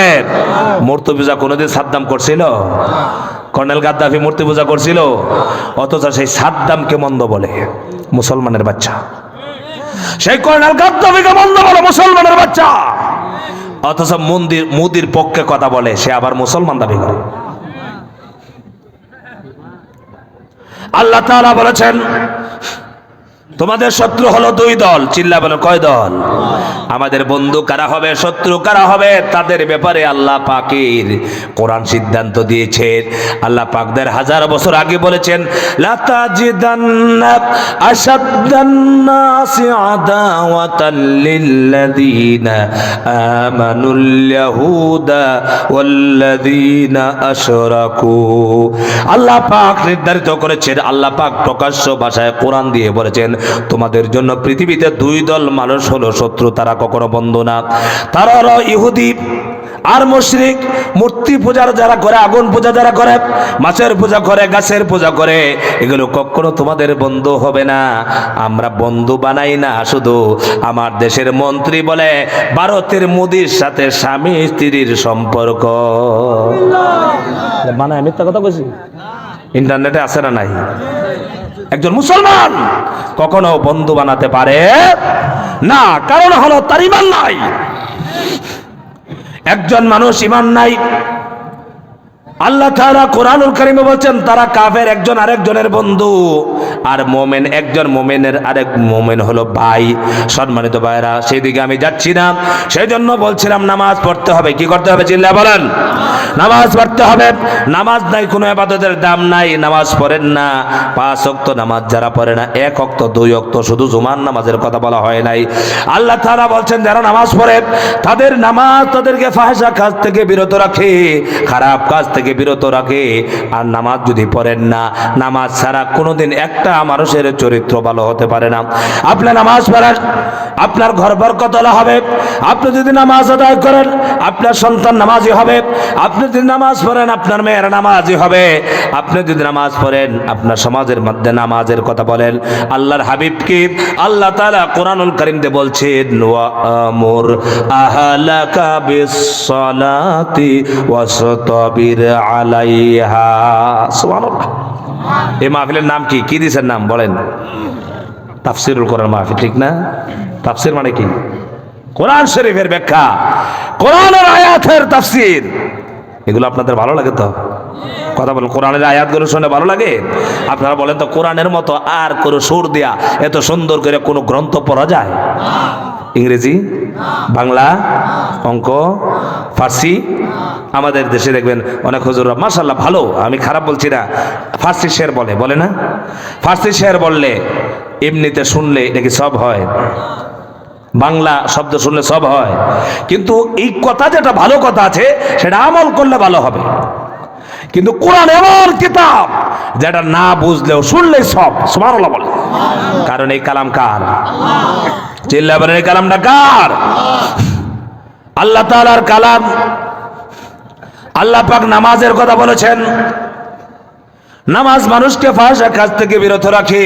মূর্তি পূজা কোনোদিন সাদ্দাম করছিল? কর্নেল গাদ্দাফি মূর্তি পূজা করছিল? অথচ সেই সাদ্দামকে মন্দ বলে মুসলমানের বাচ্চা। সেই কর্নেল গাদ্দাফিকে মন্দ বলে মুসলমানের বাচ্চা, অথচ মোদির পক্ষে কথা বলে, সে আবার মুসলমান দাবি করে। আল্লাহ তাআলা বলেছেন, তোমাদের শত্রু হলো দুই দল। চিল্লা বলে কয় দল? আমাদের বন্ধু কারা হবে, শত্রু কারা হবে, তাদের ব্যাপারে আল্লাহ পাকের কোরআন সিদ্ধান্ত দিয়েছে। আল্লাহ পাক ১,৫০০ বছর আগে বলেছেন, লা তাজিদান্না আশাদ্দান নাসি আদাওয়াতাল লিল্লাযীনা আমানুল ইয়াহুদা ওয়াল্লাযীনা আশরাকু। আল্লাহ পাক নির্ধারিত করেছেন, আল্লাহ পাক প্রকাশ্য ভাষায় কোরআন দিয়ে বলেছেন, তোমাদের জন্য পৃথিবীতে দুই দল মানুষ হলো শত্রু, তারা কখনো বন্ধু না। তারা হলো ইহুদি আর মুশরিক। মূর্তি পূজার যারা করে, আগুন পূজা যারা করে, মাছের পূজা করে, গাছের পূজা করে, এগুলো কখনো তোমাদের বন্ধু হবে না। আমরা বন্ধু বানাই না, শুধু আমার দেশের মন্ত্রী বলে ভারতের মোদির সাথে স্বামী স্ত্রীর সম্পর্ক বানায়। মিথ্যা কথা বলছি? ইন্টারনেটে আছে না নাই? একজন মুসলমান কখনো বন্ধু বানাতে পারে না, কারণ হলো তার ঈমান নাই। একজন মানুষ ঈমান নাই, আল্লাহ তাআলা কোরআনুল কারীমে বলছেন তারা কাফের একজন আরেকজনের বন্ধু, আর মুমিন একজন মুমিনের আরেক মুমিন হলো ভাই। সম্মানিত ভাইরা, সেদিকে আমি যাচ্ছি না, সেই জন্য বলছিলাম নামাজ পড়তে হবে। কি করতে হবে চিল্লা বলেন? নামাজ পড়তে হবে। নামাজ নাই কোনো ইবাদতের দাম নাই। নামাজ পড়েন না, 5 ওয়াক্ত নামাজ যারা পড়ে না, 1 ওয়াক্ত 2 ওয়াক্ত, শুধু জুমার নামাজের কথা বলা হয় নাই। আল্লাহ তাআলা বলছেন যারা নামাজ পড়ে তাদের নামাজ তাদেরকে ফাহিশা কাজ থেকে বিরত রাখে, খারাপ কাজ থেকে বিরত রাখে। আর নামাজ যদি পড়েন না, নামাজ ছাড়া কোনোদিন একটা মানুষের চরিত্র ভালো হতে পারে না। আপনি নামাজ পড়েন, আপনার ঘর বরকতওয়ালা হবে। আপনি যদি নামাজ আদায় করেন, আপনার সন্তান নামাজি হবে। আপনি যদি নামাজ পড়েন, আপনার মেয়ের নামাজি হবে। আপনি যদি নামাজ পড়েন, আপনার সমাজের মধ্যে নামাজের কথা বলেন। আল্লাহর হাবিবকে আল্লাহ তাআলা কোরআনুল কারীমে বলছেন ওয়ামুর আহলাকা বিস-সালাতি ওয়াসতাবির আলাইহা। সুবহানাল্লাহ। এই মাহফিলের নাম কি? কি দিয়েছেন নাম বলেন? তাফসিরুল কোরআন মাহফিল, ঠিক না? তাফসির মানে কি? কোরআন শরীফের ব্যাখ্যা, কোরআনের আয়াতের তাফসির। এগুলো আপনাদের ভালো লাগে তো? কথা বলেন, কোরআনের আয়াতগুলো শুনে ভালো লাগে? আপনারা বলেন তো, কোরআনের মতো আর কোনো সুর দিয়া এত সুন্দর করে কোনো গ্রন্থ পড়া যায়? ইংরেজি, বাংলা, অঙ্ক, ফার্সি। আমাদের দেশে দেখবেন অনেক হুজুররা মাশাআল্লাহ ভালো, আমি খারাপ বলছি না, ফার্সি শের বলে না? ফার্সি শের বললে এমনিতে শুনলে নাকি সব হয়, বাংলা শব্দ শুনলে সব হয়, কিন্তু এই কথা যেটা ভালো কথা আছে সেটা আমল করলে ভালো হবে। কিন্তু কোরআন এমন কিতাব যেটা না বুঝলেও শুনলেই সব। সুবহানাল্লাহ বলে। কারণ এই কালাম কার? চিল্লা বলেন, এই কালামটা কার? আল্লাহ তাআলার কালাম। আল্লাহ পাক নামাজের কথা বলেছেন, নামাজ মানুষকে ফাহিশা কাজ থেকে বিরত রাখে।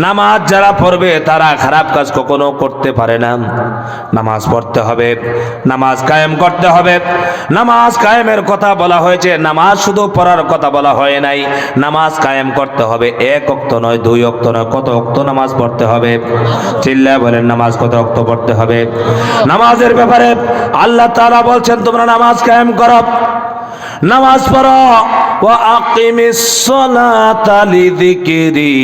নামাজ যারা পড়বে তারা খারাপ কাজ কখনো করতে পারে না। নামাজ পড়তে হবে, নামাজ কায়েম করতে হবে। নামাজ কায়েমের কথা বলা হয়েছে, নামাজ শুধু পড়ার কথা বলা হয় নাই। নামাজ কায়েম করতে হবে, 1 ওয়াক্ত নয়, 2 ওয়াক্ত নয়, কত ওয়াক্ত নামাজ পড়তে হবে? চিল্লায় বলেন, নামাজ কত ওয়াক্ত পড়তে হবে? নামাজের ব্যাপারে আল্লাহ তাআলা বলছেন তোমরা নামাজ কায়েম করো, নামাজ পড়ো। ওয়া আকিমিস সালাতা লিযিকরি,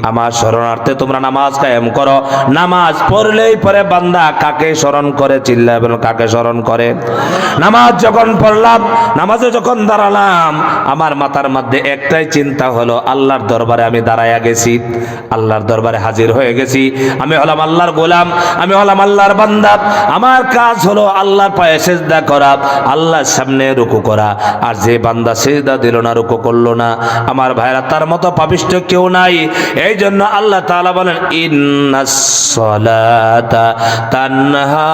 আমার শরণার্থে তোমরা নামাজ কায়েম করো। নামাজ পড়লেই পরে বান্দা কাকে স্মরণ করে? চিল্লায় বলেন, কাকে স্মরণ করে? নামাজ যখন পড়লাম, নামাজে যখন দাঁড়ালাম, আমার মাথার মধ্যে একটাই চিন্তা হলো, আল্লাহর দরবারে আমি দাঁড়ায়া গেছি, আল্লাহর দরবারে হাজির হয়ে গেছি। আমি হলাম আল্লাহর গোলাম, আমি হলাম আল্লাহর বান্দা। আমার কাজ হলো আল্লাহর পায়ে সিজদা করা, আল্লাহর সামনে রুকু করা। আর যে বান্দা সিজদা দিল না, রুকু করলো না, আমার ভাইরা তার মতো পাপিষ্ঠ কেউ নাই। এই জন্য আল্লাহ তাআলা বলেন ইন্নাস সালাতা তানহা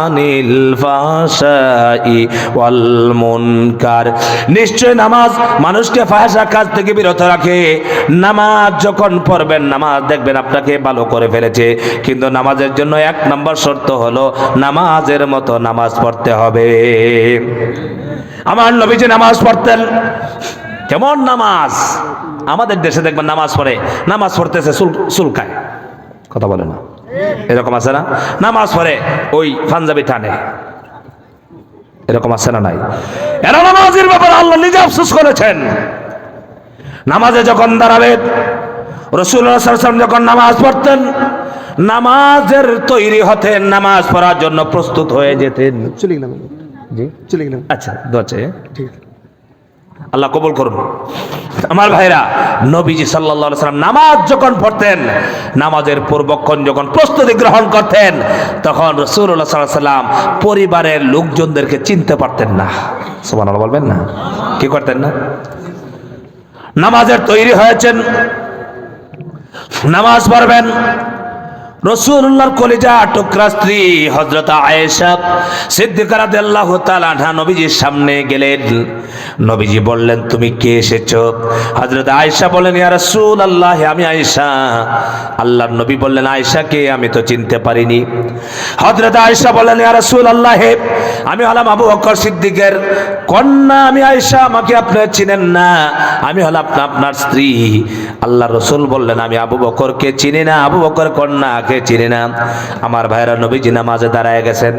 আনিল ফাহশাই ওয়াল মুনকার, নিশ্চয় নামাজ মানুষকে ফাহিশা কাজ থেকে বিরত রাখে। নামাজ যখন পড়বেন, নামাজ দেখবেন আপনাকে ভালো করে ফেলেছে, কিন্তু নামাজের জন্য 1 নম্বর শর্ত হলো নামাজের মতো নামাজ পড়তে হবে। আমার নবীজি নামাজ পড়তেন কেমন নামাজ? আমাদের দেশে দেখবেন নামাজ পড়ে, নামাজ পড়তেছে চুলকায়, কথা বলে না, এরকম আছে না? নামাজ পড়ে ওই পাঞ্জাবি টানে, এরকম আছে না নাই? এরা নামাজের ব্যাপারে আল্লাহ নিজে আফসোস করেছেন। নামাজে যখন দাঁড়াবে, রাসূলুল্লাহ সাল্লাল্লাহু আলাইহি ওয়াসাল্লাম যখন নামাজ পড়তেন, নামাজের তৈরি হতেন, নামাজ পড়ার জন্য প্রস্তুত হয়ে যেতেন। চলে গেলাম, জি চলে গেলাম। আচ্ছা, দোয়া চাই, ঠিক। আল্লাহ কবুল করুন। আমার ভাইরা, নবীজি সাল্লাল্লাহু আলাইহি ওয়াসাল্লাম নামাজ যখন পড়তেন, নামাজের পূর্বক্ষণ যখন প্রস্তুতি গ্রহণ করতেন, তখন রাসূলুল্লাহ সাল্লাল্লাহু আলাইহি ওয়াসাল্লাম পরিবারের লোকজনদেরকে চিনতে পারতেন না। সুবহানাল্লাহ বলবেন না? কি করতেন না? নামাজের তৈরি হয়েছেন, নামাজ পড়বেন, রাসূলুল্লাহর কলিজা টুকরা স্ত্রী হযরত আয়েশা সিদ্দিকা রাদিয়াল্লাহু তাআলা আনহা নবীজির সামনে গেলেন। নবীজি বললেন, তুমি কে এসেছো? হযরত আয়েশা বললেন, ইয়া রাসূলুল্লাহ, আমি আয়েশা। আল্লাহর নবী বললেন, আয়েশা কে? আমি তো চিনতে পারিনি। হযরত আয়েশা বললেন, ইয়া রাসূলুল্লাহ, আমি হলাম আবু বকর সিদ্দিকের কন্যা, আমি আয়েশা, আমাকে আপনি চিনেন না? আমি হলাম আপনার স্ত্রী। আল্লাহ রাসূল বললেন, আমি আবু বকরকে চিনি না, আবু বকর কন্যাকে চিনি না। আমার ভাইরা, নবীজি নামাজে দাঁড়ায় গেছেন,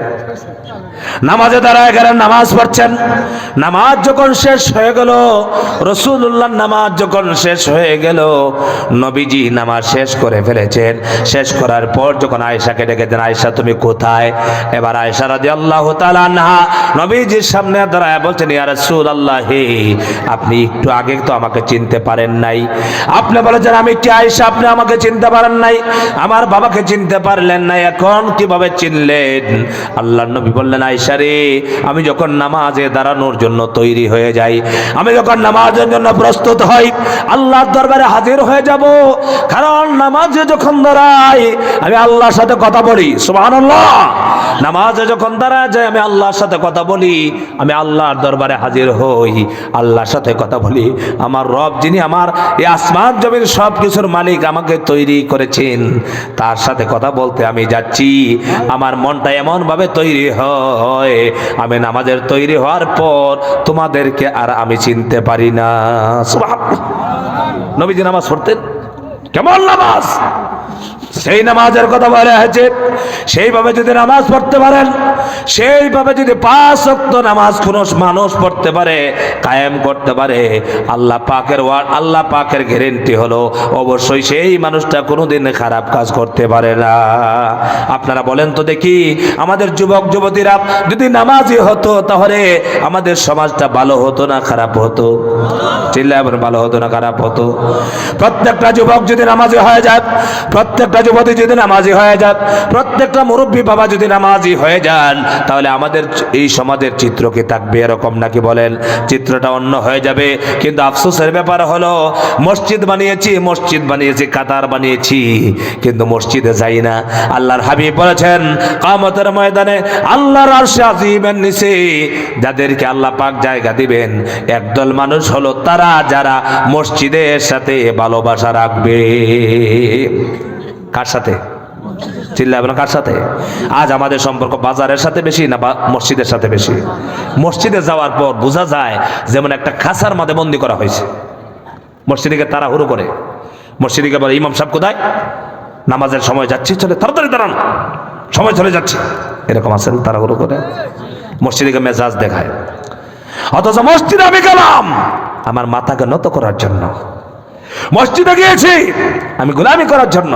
নামাজে দাঁড়ায় গেলেন, নামাজ পড়ছেন। নামাজ যখন শেষ হয়ে গেল, রাসূলুল্লাহ নামাজ যখন শেষ হয়ে গেল, নবীজি নামাজ শেষ করে ফেলেছেন। শেষ করার পর যখন আয়েশাকে ডেকেছেন, আয়েশা তুমি কোথায়? এবার আয়েশা রাদিয়াল্লাহু তাআলা আনহা নবীজির সামনে দাঁড়ায় বলছেন, ইয়া রাসূলুল্লাহ, আপনি একটু আগে তো আমাকে চিনতে পারেন নাই। আপনি বলেছেন আমি কি আয়েশা, আপনি আমাকে চিনতে পারেন নাই, আমার বাবাকে চিনতে পারলেন না, এখন কিভাবে চিনলেন? আল্লাহর নবী বললেন, আয়েশা রে, আমি যখন নামাজে দাঁড়ানোর জন্য তৈরি হয়ে যাই, আমি যখন নামাজের জন্য প্রস্তুত হই, আল্লাহর দরবারে হাজির হয়ে যাব। কারণ নামাজে যখন দাঁড়াই আমি আল্লাহর সাথে কথা বলি, সুবহানাল্লাহ। নামাজে যখন দাঁড়ায় যাই আমি আল্লাহর সাথে কথা বলি, আমি আল্লাহর দরবারে হাজির হই, আল্লাহর সাথে কথা বলি। আমার রব, যিনি আমার এই আসমান জমিন সব কিছুর মালিক, আমাকে তৈরি করেছেন, তার সাথে কথা বলতে আমি যাচ্ছি। আমার মনটা এমন ভাবে তৈরি হয়, আমি নামাজের তৈরি হওয়ার পর তোমাদেরকে আর আমি চিনতে পারি না। সুবহানাল্লাহ। নবীজি নামাজ পড়তেন, কেমন নামাজ? সেই নামাজের কথা বলা হয়েছে, সেইভাবে যদি নামাজ পড়তে পারেন, সেইভাবে যদি 5 ওয়াক্ত নামাজ কোন মানুষ পড়তে পারে, কায়েম করতে পারে, আল্লাহ পাকের ওয়ার্ড, আল্লাহ পাকের গ্যারান্টি হলো অবশ্যই সেই মানুষটা কোনোদিন খারাপ কাজ করতে পারে না। আপনারা বলেন তো দেখি, আমাদের যুবক যুবতীরা যদি নামাজি হতো, তাহলে আমাদের সমাজটা ভালো হতো না খারাপ হতো? চিল্লায় বলেন, ভালো হতো না খারাপ হতো? প্রত্যেকটা যুবক যদি নামাজি হয়ে যায়, প্রত্যেকটা যুবতী যদি নামাজি হয়ে যান, প্রত্যেকটা মুরব্বী বাবা যদি নামাজি হয়ে যান, তাহলে আমাদের এই সমাজের চিত্র কি থাকবে এরকম নাকি? বলেন, চিত্রটা অন্য হয়ে যাবে। কিন্তু আফসোসের ব্যাপার হলো, মসজিদ বানিয়েছি, কাতার বানিয়েছি, কিন্তু মসজিদে যাই না। আল্লাহর হাবিব বলেছেন, কিয়ামতের ময়দানে আল্লাহর আরশে আজিমের নিচে যাদেরকে আল্লাহ পাক জায়গা দিবেন, একদল মানুষ হলো তারা যারা মসজিদের সাথে ভালোবাসা রাখবে। কার সাথে? চিল্লায় বলেন, কার সাথে? আজ আমাদের সম্পর্ক বাজারের সাথে বেশি না মসজিদের সাথে বেশি? মসজিদে যাওয়ার পর বোঝা যায় যেমন একটা খাঁচার মধ্যে বন্দি করা হয়েছে। মসজিদে তাড়াহুড়ো করে, মসজিদে বলে, ইমাম সাহেব কোথায়? নামাজের সময় যাচ্ছি, চলে তাড়াতাড়ি দাঁড়ান, সময় চলে যাচ্ছে। এরকম আছেন তাড়াহুড়ো করে, মসজিদে মেজাজ দেখায়। অথচ মসজিদে আমি গেলাম আমার মাথাকে নত করার জন্য, মসজিদে গিয়েছি আমি গোলামি করার জন্য।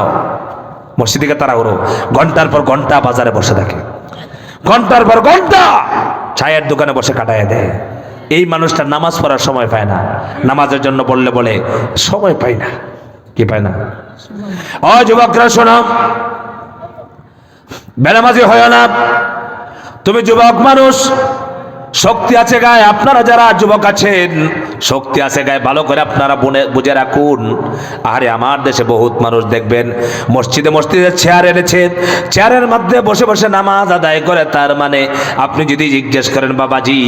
মসজিদে তাড়াহুড়ো, ঘন্টার পর ঘন্টা বাজারে বসে থাকে, ঘন্টার পর ঘন্টা চায়ের দোকানে বসে কাটায় দেয়। এই মানুষটা নামাজ পড়ার সময় পায় না। নামাজের জন্য বলে সময় পাই না। কি পায় না? ও যুবকরা শোনো, বেনামাজি হয় না। তুমি যুবক মানুষ, শক্তি আছে গায়ে, আপনারা যারা যুবক আছেন শক্তি আছে গায়ে, ভালো করে আপনারা বুঝে রাখুন। আরে আমার দেশে বহুত মানুষ দেখবেন মসজিদে চেয়ার এনেছে, চেয়ারের মধ্যে বসে বসে নামাজ আদায় করে। তার মানে আপনি যদি জিজ্ঞেস করেন, বাবাজি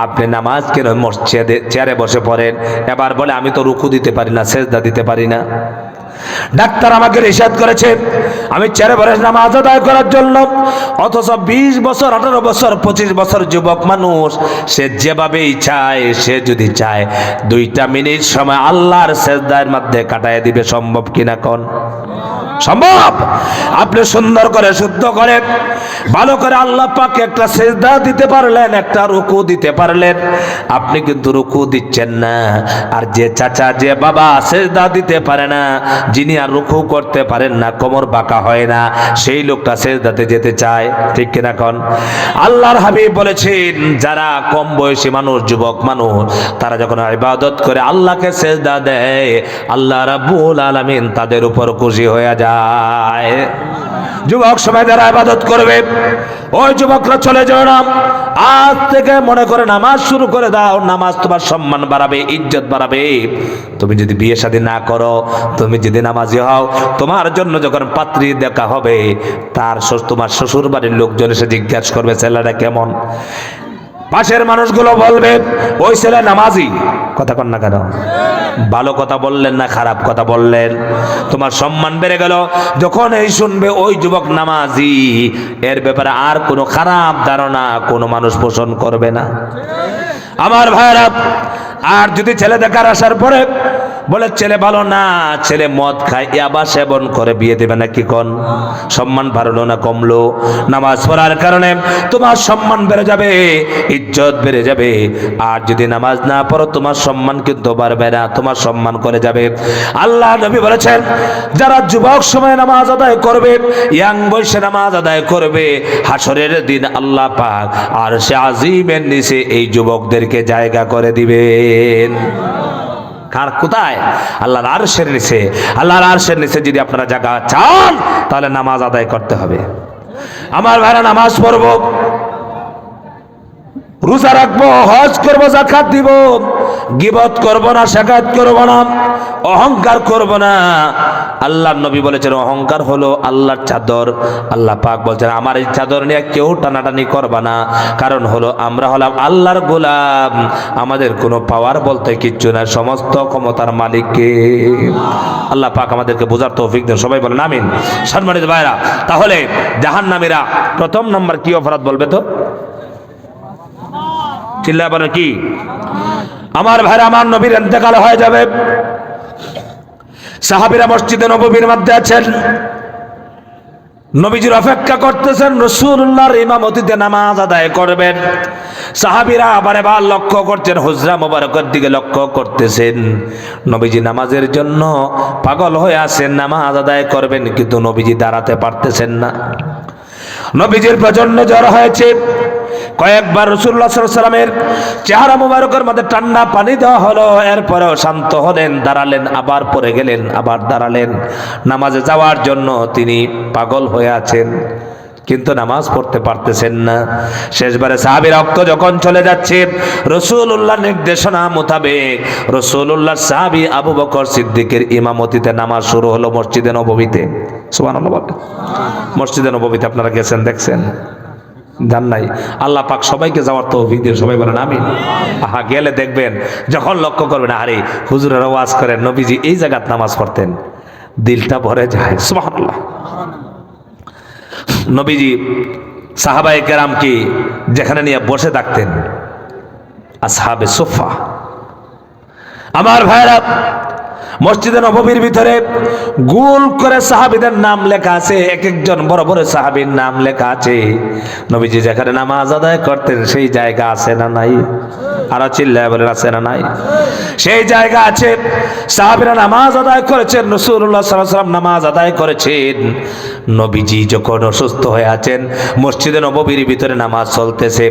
আপনি নামাজ কেন মসজিদে চেয়ারে বসে পড়েন? এবার বলে, আমি তো রুকু দিতে পারি না, সেজদা দিতে পারি না। ডাক্তার আমাকে নিষেধ করেছে আমি চেয়ারে বসে নামাজ আদায় করার জন্য। অথচ 20 বছর, 18 বছর, 25 বছর যুবক মানুষ, সে যেভাবেই চায়, সে যদি চায় 2টা মিনিট সময় আল্লাহর সেজদার মধ্যে কাটায় দিবে। সম্ভব কিনা কোন? সম্ভব। আপনি সুন্দর করে, শুদ্ধ করে, ভালো করে আল্লাহ পাককে একটা সেজদা দিতে পারলেন, একটা রুকু দিতে পারলেন। আপনি কিন্তু রুকু দিচ্ছেন না। আর যে চাচা, যে বাবা সেজদা দিতে পারে না, যিনি আর রুকু করতে পারেন না, কোমর বাঁকা হয় না, সেই লোকটা সেজদাতে যেতে চায়। ঠিক কিনা কোন? আল্লাহর হাবিব বলেছেন, যারা কম বয়সী মানুষ, যুবক মানুষ, তারা যখন ইবাদত করে আল্লাহকে সেজদা দেয়, আল্লাহ রাব্বুল আলামিন তাদের উপর খুশি হয়ে যায়। যায়। যুবক সময় যারা ইবাদত করবে ওই যুবকরা চলে যাও না, আজ থেকে মনে করে নামাজ শুরু করে দাও। নামাজ তোমার সম্মান বাড়াবে, ইজ্জত বাড়াবে। তুমি যদি বিয়ে শাদী না করো, তুমি যদি নামাজি হও, তোমার জন্য যখন পাত্রী দেখা হবে তোমার শ্বশুর বাড়ির লোকজন এসে জিজ্ঞাসা করবে ছেলেটা কেমন। পাশের মানুষগুলো বলবে ওই ছেলে নামাজি। কথা কন না কেন? ভালো কথা বললেন না খারাপ কথা বললেন, তোমার সম্মান বেড়ে গেল। যখন এই শুনবে ওই যুবক নামাজি, এর ব্যাপারে আর কোনো খারাপ ধারণা কোনো মানুষ পোষণ করবে না। আমার ভাইরা, আর যদি ছেলে দেখার আসার পরে বলে ছেলে ভালো না, ছেলে মদ খায়, ইয়াবা সেবন করে, বিয়ে দেবে না কি কোন? সম্মান বাড়লো না কমলো? নামাজ পড়ার কারণে তোমার সম্মান বেড়ে যাবে, ইজ্জত বেড়ে যাবে। আর যদি নামাজ না পড়ো তোমার সম্মান কিন্তু বাড়বে না, তোমার সম্মান করে যাবে। আল্লাহ নবী বলেছেন যারা যুবক সময়ে নামাজ আদায় করবে, ইয়াং বয়সে নামাজ আদায় করবে, হাসরের দিন আল্লাহ পাক আরশে আজিমের নিচে এই যুবকদেরকে জায়গা করে দিবেন। কার কোথায়? আল্লাহর আরশের নিচে। আল্লাহর আরশের নিচে যদি আপনারা জায়গা চান তাহলে নামাজ আদায় করতে হবে। আমার ভাইরা, নামাজ পড়বো, রোজা রাখবো, হজ করবো, যাকাত দিব, গীবত করব না, শাকাত করব না, অহংকার করব না। আল্লাহর নবী বলেছেন অহংকার হলো আল্লাহর চাদর। আল্লাহ পাক বলছেন আমার এই চাদর নিয়ে কেউ টানাটানি করবা না। কারণ হলো আমরা হলাম আল্লাহর গোলাম, আমাদের কোনো পাওয়ার বলতে কিচ্ছু না, সমস্ত ক্ষমতার মালিককে। আল্লাহ পাক আমাদেরকে বোঝার তৌফিক দেন, সবাই বলেন আমিন। সম্মানিত ভাইরা, তাহলে জাহান্নামীরা প্রথম নাম্বার কি অপরাধ বলবে তো? চিল্লা বলে কি? আমার ভাইরা, আমার নবীর ইন্তেকাল হয়ে যাবে, সাহাবীরা মসজিদে নববীর মধ্যে আছেন, নবীজির অপেক্ষা করতেছেন, রাসূলুল্লাহর ইমামতিতে নামাজ আদায় করবেন। সাহাবীরা আবার এবার লক্ষ্য করছেন, হুজরা মোবারকের দিকে লক্ষ্য করতেছেন। নবীজি নামাজের জন্য পাগল হয়ে আছেন, নামাজ আদায় করবেন, কিন্তু নবীজি দাঁড়াতে পারতেছেন না। নবীজির প্রচন্ড জ্বর হয়েছে। কয়েকবার রাসূলুল্লাহ সাল্লাল্লাহু আলাইহি ওয়াসাল্লামের চেহারা মুবারকের মধ্যে ঠান্ডা পানি দেওয়া হলো, এরপরেও শান্ত হলেন, দাঁড়ালেন, আবার পড়ে গেলেন, আবার দাঁড়ালেন। নামাজে যাওয়ার জন্য তিনি পাগল হয়ে আছেন, কিন্তু নামাজ পড়তে পারতেছেন না। শেষবারে সাহাবীর রক্ত যখন চলে যাচ্ছে, রাসূলুল্লাহর নির্দেশনা মোতাবেক রাসূলুল্লাহর সাহাবী আবু বকর সিদ্দিকের ইমামতিতে নামাজ শুরু হলো মসজিদে নববীতে। সুবহানাল্লাহ বলেন। মসজিদে নববীতে আপনারা গেছেন, দেখছেন? জান নাই? আল্লাহ পাক সবাইকে যাওয়ার তৌফিক দিন, সবাই বলেন আমিন। আহা, গেলে দেখবেন, যখন লক্ষ্য করবেন আরে হুজুরেরা ওয়াজ করেন নবীজি এই জায়গায় নামাজ পড়তেন, দিলটা ভরে যায়। সুবহানাল্লাহ। নবীজি সাহাবায়ে কেরামকে যেখানে নিয়ে বসে থাকতেন, আসহাবে সুফা। আমার ভাইরা, মসজিদে নববীর ভিতরে গোল করে সাহাবীদের নাম লেখা আছে, এক একজন বড় বড় সাহাবীর নাম লেখা আছে। নবীজি যেখানে নামাজ আদায় করতেন সেই জায়গা আছে না নাই? আরো চিল্লায় বলেন আছে না নাই? সেই জায়গা আছে। সাহাবীরা নামাজ আদায় করেছেন, রাসূলুল্লাহ সাল্লাল্লাহু আলাইহি ওয়াসাল্লাম নামাজ আদায় করেছেন। নবীজি যখন অসুস্থ হয়ে আছেন, মসজিদে নববীর ভিতরে নামাজ চলতেছে।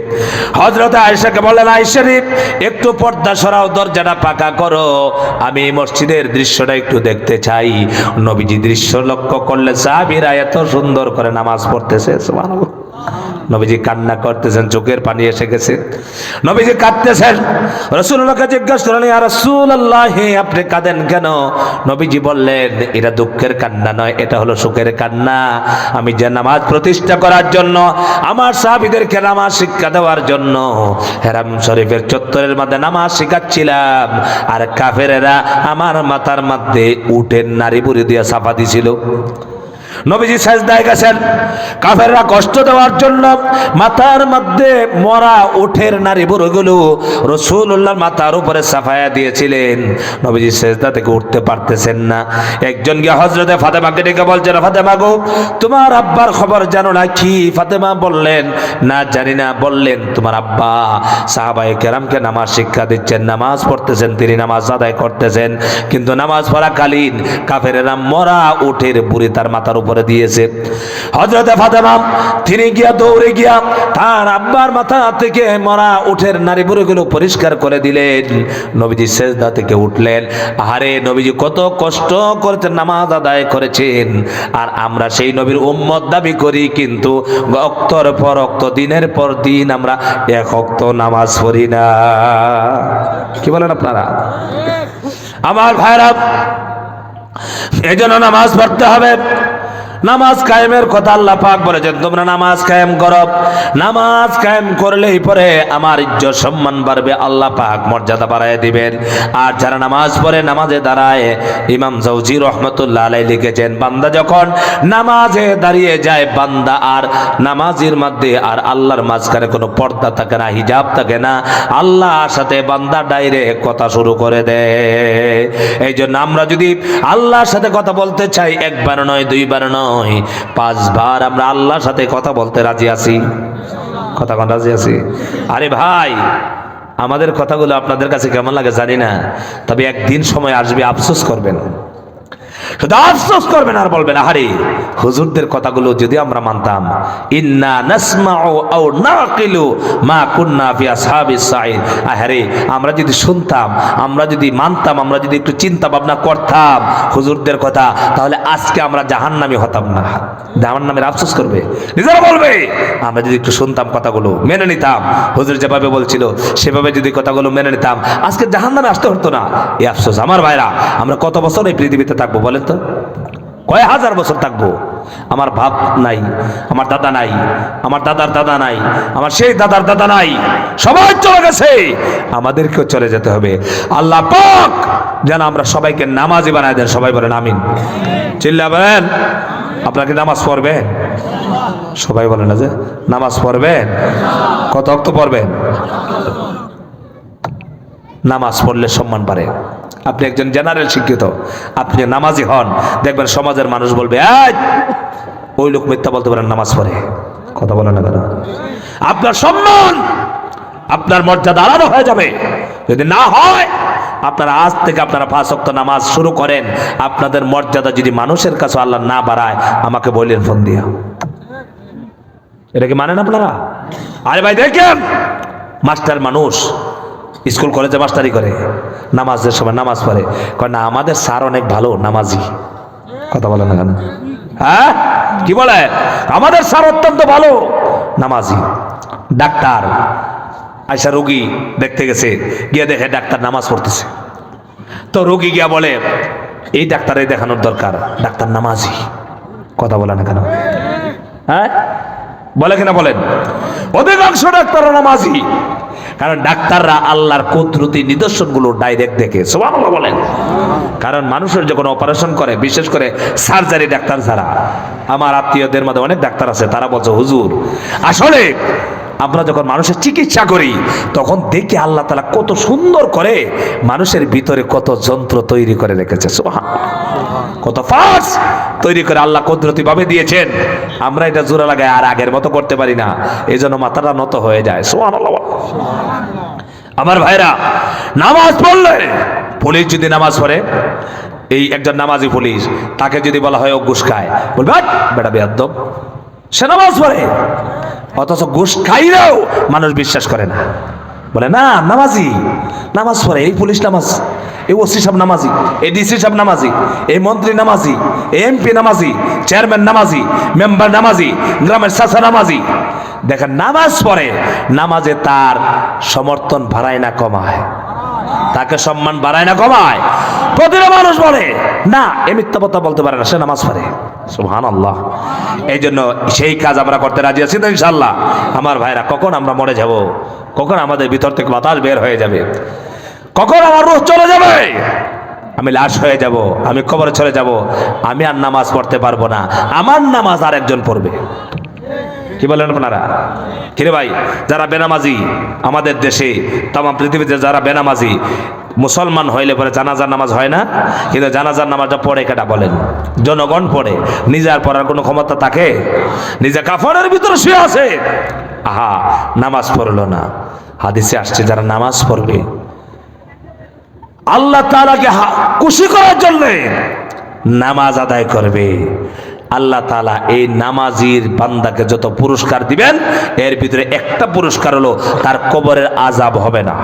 হযরত আয়েশাকে বললেন, আয়েশা রে, একটু পর্দা সরাও, দরজাটা পাকা করো, আমি মসজিদের দৃশ্যটা একটু দেখতে চাই। নবীজি দৃশ্য লক্ষ্য করলে সাহাবীরা এত সুন্দর করে নামাজ পড়তেছে। সুবহানাল্লাহ। নবীজি কান্না করতেছেন, চোখের পানি এসে গেছে, নবীজি কাঁদতেছেন। রাসূলুল্লাহকে জিজ্ঞাসা করলেন, ইয়া রাসূলুল্লাহ, আপনি কাঁদেন কেন? নবীজি বললেন, এটা দুঃখের কান্না নয়, এটা হলো সুখের কান্না। আমি যে নামাজ প্রতিষ্ঠা করার জন্য, আমার সাহাবীদেরকে নামাজ শিক্ষা দেওয়ার জন্য হেরাম শরীফের চত্বরের মধ্যে নামাজ শিখাচ্ছিলাম, আর কাফেরেরা আমার মাথার মধ্যে উটের নাড়ি বুড়ি দিয়ে চাপা দিছিল। নবীজি সাজদায় গেছেন, কাফেররা কষ্ট দেওয়ার জন্য মাথার মধ্যে মরা উটের নাড়ি বুড়িগুলো রাসূলুল্লাহর মাথার উপরে চাপায়া দিয়েছিলেন। নবীজি সাজদা থেকে উঠতে পারতেছেন না। একজন গিয়ে হযরতে ফাতেমাকে ডেকে বলছেন, ফাতেমা গো, তোমার আব্বার খবর জানো না কি? ফাতেমা বললেন, না জানি না। বললেন, তোমার আব্বা সাহাবায়ে কেরামকে নামাজ শিক্ষা দিচ্ছেন, নামাজ পড়তেছেন, তিনি নামাজ আদায় করতেছেন, কিন্তু নামাজ পড়াকালীন কাফেরেরা মরা উটের বুড়ি তার মাথার উপরে দিয়েছে। হযরতে ফাতেমা তিনি গিয়া দৌড়ে গিয়া তার আব্বার মাথা থেকে মরা উটের নাড়িভুঁড়িগুলো পরিষ্কার করে দিলেন। নবীজি সেজদা থেকে উঠলেন। আরে নবীজি কত কষ্ট করতে নামাজ আদায় করেছেন, আর আমরা সেই নবীর উম্মত দাবি করি, কিন্তু অক্তর পর অক্ত, দিনের পর দিন আমরা এক ওয়াক্ত নামাজ পড়ি না। কি বলেন আপনারা? আমার ভাইরা, এই জন্য নামাজ পড়তে হবে। নামাজ কায়েমের কথা আল্লাহ পাক বলেছেন, তোমরা নামাজ কায়েম করো। নামাজ কায়েম করলেই পরে আমার ইজ্জত সম্মান বাড়বে, আল্লাহ পাক মর্যাদা বাড়ায় দিবেন। আর যারা নামাজ পড়ে, নামাজে দাঁড়ায়, ইমাম জাওজি রহমতুল্লাহ আলাইহি লিখেছেন, বান্দা যখন নামাজে দাঁড়িয়ে যায়, বান্দা আর নামাজের মধ্যে আর আল্লাহর মাঝখানে কোনো পর্দা থাকে না, হিজাব থাকে না, আল্লাহর সাথে বান্দা ডাইরেক্ট কথা শুরু করে দেয়। এই জন্য আমরা যদি আল্লাহর সাথে কথা বলতে চাই, একবার নয়, দুইবার নয়, 5 বার আমরা আল্লাহর সাথে কথা বলতে রাজি আছি। কথা কোন রাজি আছি? আরে ভাই, আমাদের কথাগুলো আপনাদের কাছে কেমন লাগে জানি না, তবে একদিন সময় আসবে আফসোস করবেন, শুধু আফসোস করবেন আর বলবেন, আরে হুজুরদের কথাগুলো যদি আমরা মানতাম, ইন্না নাসমাউ আও নাকিলু মা কুন্না ফি আসহাবিস সাঈদ, আরে আমরা যদি শুনতাম, আমরা যদি মানতাম, আমরা যদি একটু চিন্তা ভাবনা করতাম হুজুরদের কথা, তাহলে আজকে আমরা জাহান্নামী হতাম না। জাহান্নামের আফসোস করবে, নিজেরা বলবে, আমরা যদি একটু শুনতাম, কথাগুলো মেনে নিতাম, হুজুর যেভাবে বলছিল সেভাবে যদি কথাগুলো মেনে নিতাম, আজকে জাহান্নামে আসতে হতো না। এই আফসোস। আমার ভাইরা, আমরা কত বছর এই পৃথিবীতে থাকবো বলেন তো? কয় হাজার বছর থাকবো? আমার বাপ নাই, আমার দাদা নাই, আমার দাদার দাদা নাই, আমার সেই দাদার দাদা নাই, সবাই চলে গেছে, আমাদেরকেও চলে যেতে হবে। আল্লাহ পাক যেন আমরা সবাইকে নামাজি বানায় দেন। সবাই বলেন আমিন। চিল্লা বলেন। আপনাকে নামাজ পড়বেন? সবাই বলেন না যে নামাজ পড়বেন। কত ওয়াক্ত পড়বেন? নামাজ পড়লে সম্মান বাড়ে। আপনি একজন জেনারেল শিক্ষিত, আপনি নামাজি হন, দেখবেন সমাজের মানুষ বলবে, ওই লোক মিথ্যা বলতে পারেন, নামাজ পড়ে। কথা বলেন না কেন? আপনার সম্মান, আপনার মর্যাদা আলাদা হয়ে যাবে। যদি না হয়, আপনারা আজ থেকে আপনারা 5 ওয়াক্ত নামাজ শুরু করেন, আপনাদের মর্যাদা যদি মানুষের কাছে আল্লাহ না বাড়ায়, আমাকে বললেন ফোন দিয়া। এটা কি মানেন আপনারা? আরে ভাই দেখেন, মাস্টার মানুষ স্কুল কলেজে মাস্টারি করে, নামাজের সময় নামাজ পড়ে, কয় না আমাদের স্যার অনেক ভালো নামাজি। কথা বলে না কেন? হ্যাঁ, কি বলে? আমাদের স্যার অত্যন্ত ভালো নামাজি। ডাক্তার আয়সা রোগী দেখতে গেছে, গিয়ে দেখে ডাক্তার নামাজ পড়তেছে, তো রোগী গিয়া বলে, এই ডাক্তারে দেখানোর দরকার, ডাক্তার নামাজি। কথা বলে না কেন? হ্যাঁ, বলে কিনা বলেন? অধিকাংশ ডাক্তাররা নামাজি, কারণ ডাক্তাররা আল্লাহর কুদরতি নিদর্শনগুলো ডাইরেক্ট দেখে। সুবহানাল্লাহ বলেন। কারণ মানুষের যখন অপারেশন করে, বিশেষ করে সার্জারি ডাক্তার যারা, আমার আত্মীয়দের মধ্যে অনেক ডাক্তার আছে, তারা বলছে, হুজুর আসলে আমরা যখন মানুষের চিকিৎসা করি, তখন দেখি আল্লাহ তাআলা কত সুন্দর করে মানুষের ভিতরে কত যন্ত্র তৈরি করে রেখেছে। সুবহানাল্লাহ, কত পার্টস তৈরি করে আল্লাহ কুদরতি ভাবে দিয়েছেন। আমরা এটা জোড়া লাগাই আর আগের মতো করতে পারি না, এই জন্য মাথাটা নত হয়ে যায়। সুবহানাল্লাহ। আমার ভাইরা, নামাজ পড়লে, পুলিশ যদি নামাজ পড়ে, এই একজন নামাজি পুলিশ, তাকে যদি বলা হয় ও ঘুষ খায়, বলবে বেটা বেয়াদব, সে নামাজ পড়ে। অথচ ঘুষ খাইলেও মানুষ বিশ্বাস করে না, বলে না নামাজি, নামাজ পড়ে, এই পুলিশ নামাজ, এই ওসি সাহেব নামাজি, এই ডিসি সাহেব নামাজি, এই মন্ত্রী নামাজি, এই এমপি নামাজি, চেয়ারম্যান নামাজি, মেম্বার নামাজি, গ্রামের চাচা নামাজি। দেখেন নামাজ পড়ে, নামাজে তার সমর্থন বাড়ায় না কমায়, তাকে সম্মান বাড়ায় না কমায়। প্রতিটা মানুষ বলে না, এ মিথ্যা কথা বলতে পারে না, সে নামাজ পড়ে। সুবহানাল্লাহ। এই জন্য সেই কাজ আমরা করতে রাজি আছি তো ইনশাআল্লাহ। আমার ভাইরা, কখন আমরা মরে যাব, কখন আমাদের ভিতর থেকে বাতাস বের হয়ে যাবে, কখন আমার রূহ চলে যাবে, আমি লাশ হয়ে যাব, আমি কবরে চলে যাব, আমি আর নামাজ পড়তে পারবো না, আমার নামাজ আর একজন পড়বে। কি বলেন আপনারা? কিরে ভাই, যারা বেনামাজি আমাদের দেশে, তাম পৃথিবীতে যারা বেনামাজি, মুসলমান হইলে পরে জানাজার নামাজ হয় না, কিন্তু জানাজার নামাজটা পড়ে কেটা বলেন? জনগণ পড়ে। নিজের পড়ার কোনো ক্ষমতা থাকে? নিজে কাফনের ভিতরে শুয়ে আছে, আহা নামাজ পড়লো না। হাদিসে আসছে, যারা নামাজ পড়বে আল্লাহ তাআলাকে খুশি করার জন্য নামাজ আদায় করবে, আল্লাহ তাআলা এই নামাজির বান্দাকে যত পুরস্কার দিবেন এর ভিতরে একটা পুরস্কার হলো তার কবরের আযাব হবে না।